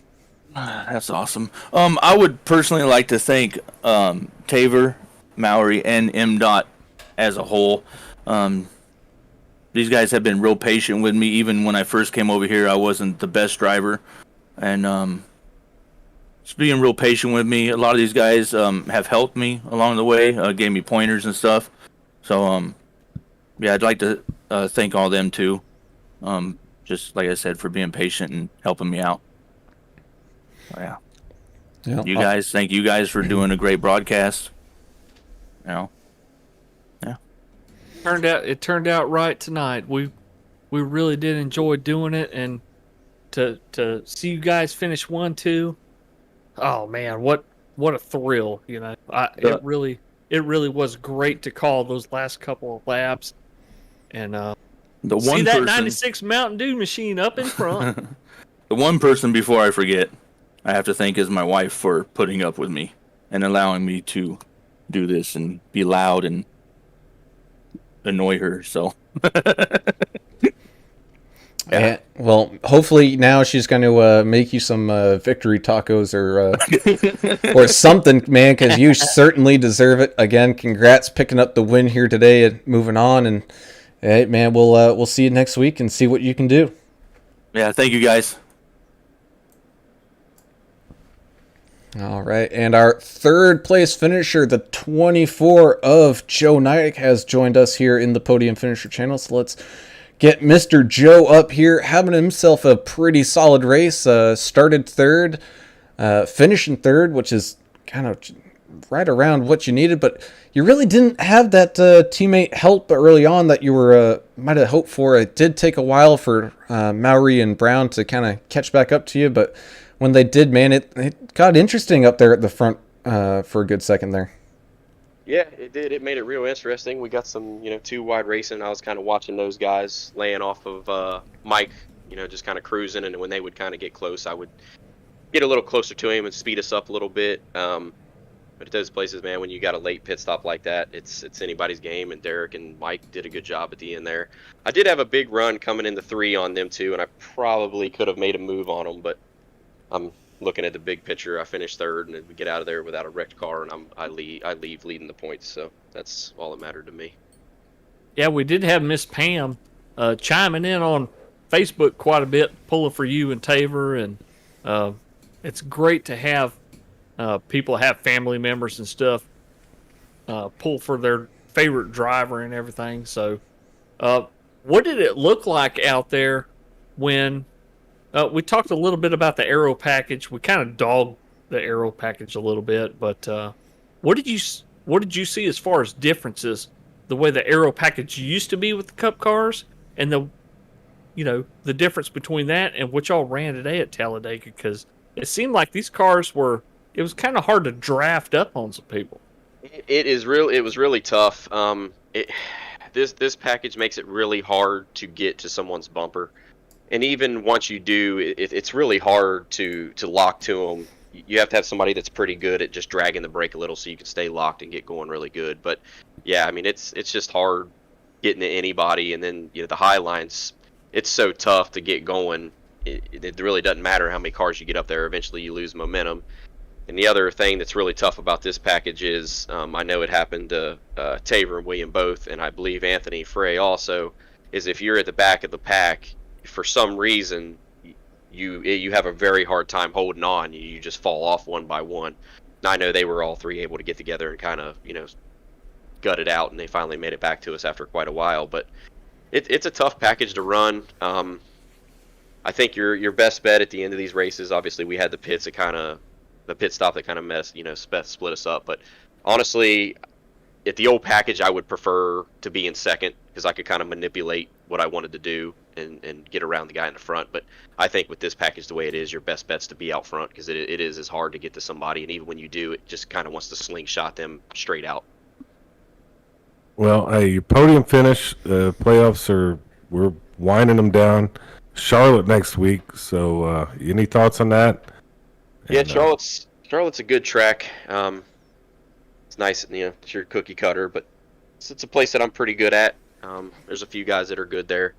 That's awesome. I would personally like to thank Taver, Maury, and MDOT as a whole. These guys have been real patient with me. Even when I first came over here, I wasn't the best driver, and just being real patient with me. A lot of these guys have helped me along the way, gave me pointers and stuff. So, I'd like to thank all them too. Just like I said, for being patient and helping me out. Yeah. Thank you guys for doing a great broadcast. Yeah. It turned out right tonight. We really did enjoy doing it, and to see you guys finish 1-2. Oh man, what a thrill! It really was great to call those last couple of laps, and see that 96 Mountain Dew machine up in front. The one person, before I forget, I have to thank is my wife for putting up with me and allowing me to do this and be loud and annoy her. So. Yeah. Well, hopefully now she's going to make you some victory tacos or something, man, because you certainly deserve it. Again, congrats picking up the win here today and moving on. And hey, man, we'll see you next week and see what you can do. Yeah, thank you guys. All right, and our third place finisher, the 24 of Joe Knight, has joined us here in the Podium Finisher channel. So let's get Mr. Joe up here, having himself a pretty solid race. Started third, finishing third, which is kind of right around what you needed, but you really didn't have that teammate help early on that you were might have hoped for. It did take a while for Maury and Brown to kind of catch back up to you, but when they did, man, it got interesting up there at the front for a good second there. Yeah, it did. It made it real interesting. We got some, 2-wide racing. I was kind of watching those guys laying off of Mike, just kind of cruising. And when they would kind of get close, I would get a little closer to him and speed us up a little bit. But at those places, man, when you got a late pit stop like that, it's anybody's game. And Derek and Mike did a good job at the end there. I did have a big run coming into 3 on them too, and I probably could have made a move on them, but I'm looking at the big picture. I finished third, and we get out of there without a wrecked car, and I leave leading the points. So that's all that mattered to me. Yeah, we did have Miss Pam chiming in on Facebook quite a bit, pulling for you and Taver, and it's great to have people have family members and stuff pull for their favorite driver and everything. So, what did it look like out there when? We talked a little bit about the aero package. We kind of dogged the aero package a little bit, but what did you see as far as differences? The way the aero package used to be with the Cup cars, and the difference between that and what y'all ran today at Talladega, because it seemed like these cars it was kind of hard to draft up on some people. It was really tough. This package makes it really hard to get to someone's bumper. And even once you do, it's really hard to lock to them. You have to have somebody that's pretty good at just dragging the brake a little so you can stay locked and get going really good. But yeah, I mean, it's just hard getting to anybody. And then the high lines, it's so tough to get going. It really doesn't matter how many cars you get up there. Eventually, you lose momentum. And the other thing that's really tough about this package is, I know it happened to Taver and William both, and I believe Anthony Frey also, is if you're at the back of the pack, for some reason, you have a very hard time holding on. You just fall off one by one. And I know they were all three able to get together and kind of, gut it out, and they finally made it back to us after quite a while. But it's a tough package to run. I think your best bet at the end of these races, obviously we had the pit stop that kind of split us up. But honestly, at the old package, I would prefer to be in second because I could kind of manipulate what I wanted to do and get around the guy in the front. But I think with this package, the way it is, your best bet's to be out front because it is as hard to get to somebody. And even when you do, it just kind of wants to slingshot them straight out. Well, hey, your podium finish, playoffs we're winding them down. Charlotte next week. So, any thoughts on that? Yeah, Charlotte's a good track. It's nice, it's your cookie cutter, but it's a place that I'm pretty good at. There's a few guys that are good there.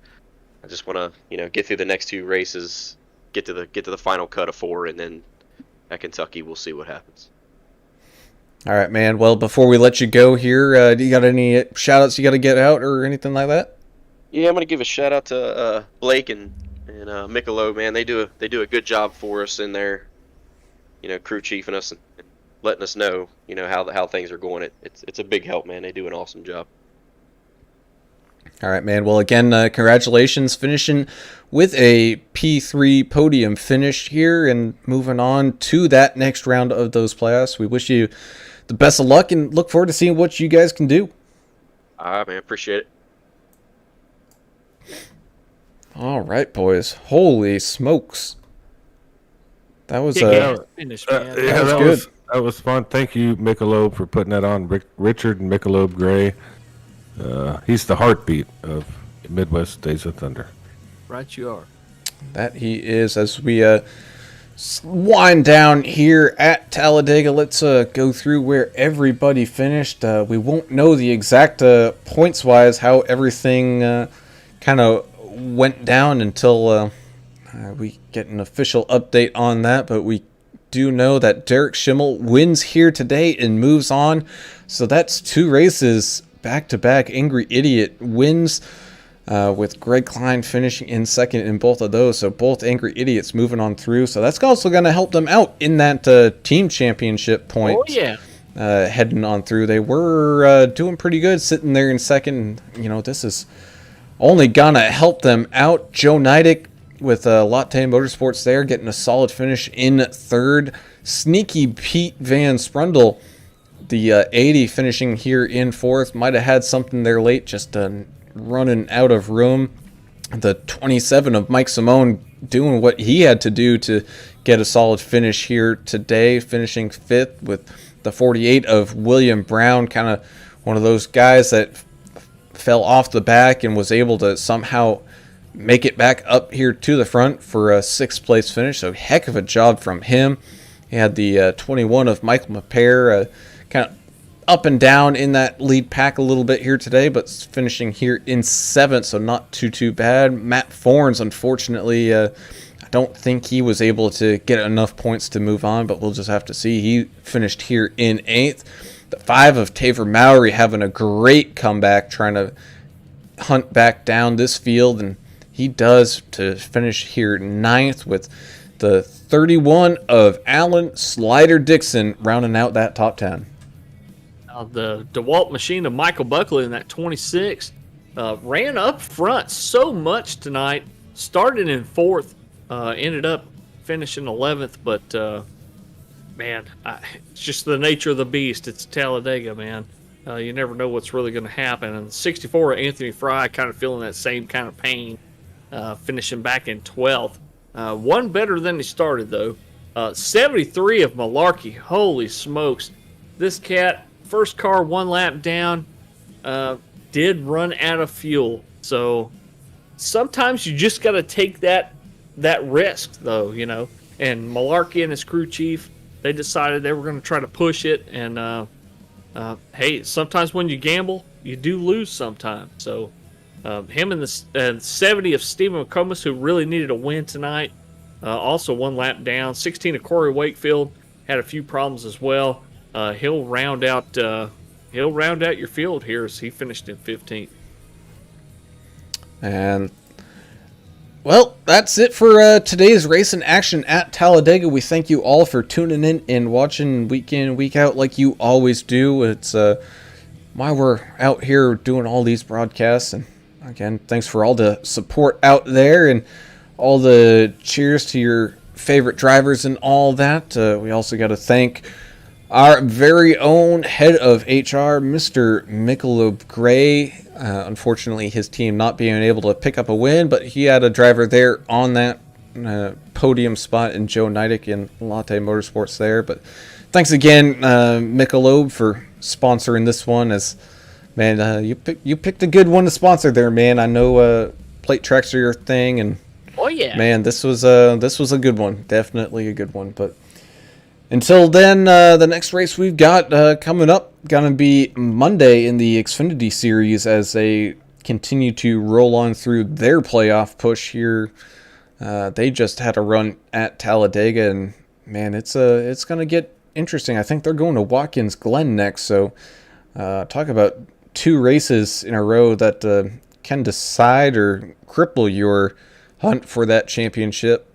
I just want to, get through the next two races, get to the final cut of 4, and then at Kentucky, we'll see what happens. All right, man. Well, before we let you go here, do you got any shout-outs you got to get out or anything like that? Yeah, I'm going to give a shout-out to Blake and Michelob, man. They do a good job for us in there, crew chiefing us and letting us know, how things are going. It's a big help, man. They do an awesome job. All right, man. Well, again, congratulations finishing with a P3 podium finish here and moving on to that next round of those playoffs. We wish you the best of luck and look forward to seeing what you guys can do. All right, man. Appreciate it. All right, boys. Holy smokes. That was finish, man. that good. That was fun. Thank you, Michelob, for putting that on. Richard Michelob Gray. He's the heartbeat of Midwest Days of Thunder. Right, you are. That he is. As we wind down here at Talladega, let's go through where everybody finished. We won't know the exact points-wise how everything kind of went down until we get an official update on that, but we do know that Derek Schimmel wins here today and moves on. So that's 2 races back-to-back. Angry Idiot wins with Greg Klein finishing in second in both of those. So both Angry Idiots moving on through. So that's also going to help them out in that team championship point. Oh, yeah. Heading on through. They were doing pretty good sitting there in second. This is only going to help them out. Joe Nidick with Latte Motorsports there getting a solid finish in third. Sneaky Pete Van Sprundle, the 80 finishing here in fourth. Might have had something there late, just running out of room. The 27 of Mike Simone doing what he had to do to get a solid finish here today, finishing fifth with the 48 of William Brown, kind of one of those guys that fell off the back and was able to somehow make it back up here to the front for a 6th place finish. So heck of a job from him. He had the 21 of Michael Maper, kind of up and down in that lead pack a little bit here today, but finishing here in 7th, so not too bad. Matt Forns, unfortunately, I don't think he was able to get enough points to move on, but we'll just have to see. He finished here in 8th. The 5 of Taver Mowry having a great comeback, trying to hunt back down this field, and he does to finish here 9th with the 31 of Alan Slider Dixon rounding out that top 10. The DeWalt machine of Michael Buckley in that 26 ran up front so much tonight. Started in 4th, ended up finishing 11th, but man, it's just the nature of the beast. It's Talladega, man. You never know what's really going to happen. And 64 of Anthony Fry kind of feeling that same kind of pain, finishing back in 12th. One better than he started, though. 73 of Malarkey. Holy smokes. This cat, first car 1 lap down, did run out of fuel. So sometimes you just got to take that risk, though, And Malarkey and his crew chief, they decided they were going to try to push it. And, hey, sometimes when you gamble, you do lose sometimes. So him and the 70 of Stephen McComas, who really needed a win tonight, also 1 lap down. 16 of Corey Wakefield had a few problems as well. He'll round out your field here as he finished in 15th. And Well, that's it for today's Race in Action at Talladega. We thank you all for tuning in and watching week in, week out like you always do. It's why we're out here doing all these broadcasts. And again, thanks for all the support out there and all the cheers to your favorite drivers and all that. We also got to thank our very own head of HR, Mr. Michelob Gray. Unfortunately, his team not being able to pick up a win, but he had a driver there on that podium spot in Joe Nidick in Latte Motorsports there. But thanks again, Michelob, for sponsoring this one. As man, you picked a good one to sponsor there, man. I know plate tracks are your thing, and oh yeah, man, this was a good one, definitely a good one. But until then, the next race we've got coming up gonna be Monday in the Xfinity Series as they continue to roll on through their playoff push here. They just had a run at Talladega, and man, it's gonna get interesting. I think they're going to Watkins Glen next, so talk about two races in a row that can decide or cripple your hunt for that championship.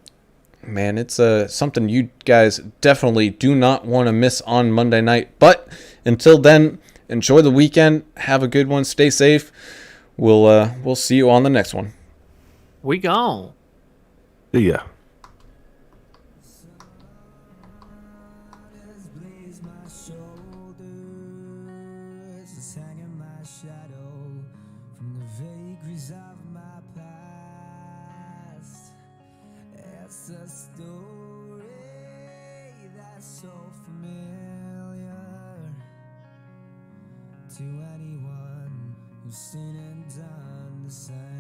Man, it's something you guys definitely do not want to miss on Monday night. But until then, enjoy the weekend. Have a good one. Stay safe. We'll see you on the next one. We gone. See ya. It's a story that's so familiar to anyone who's seen and done the same.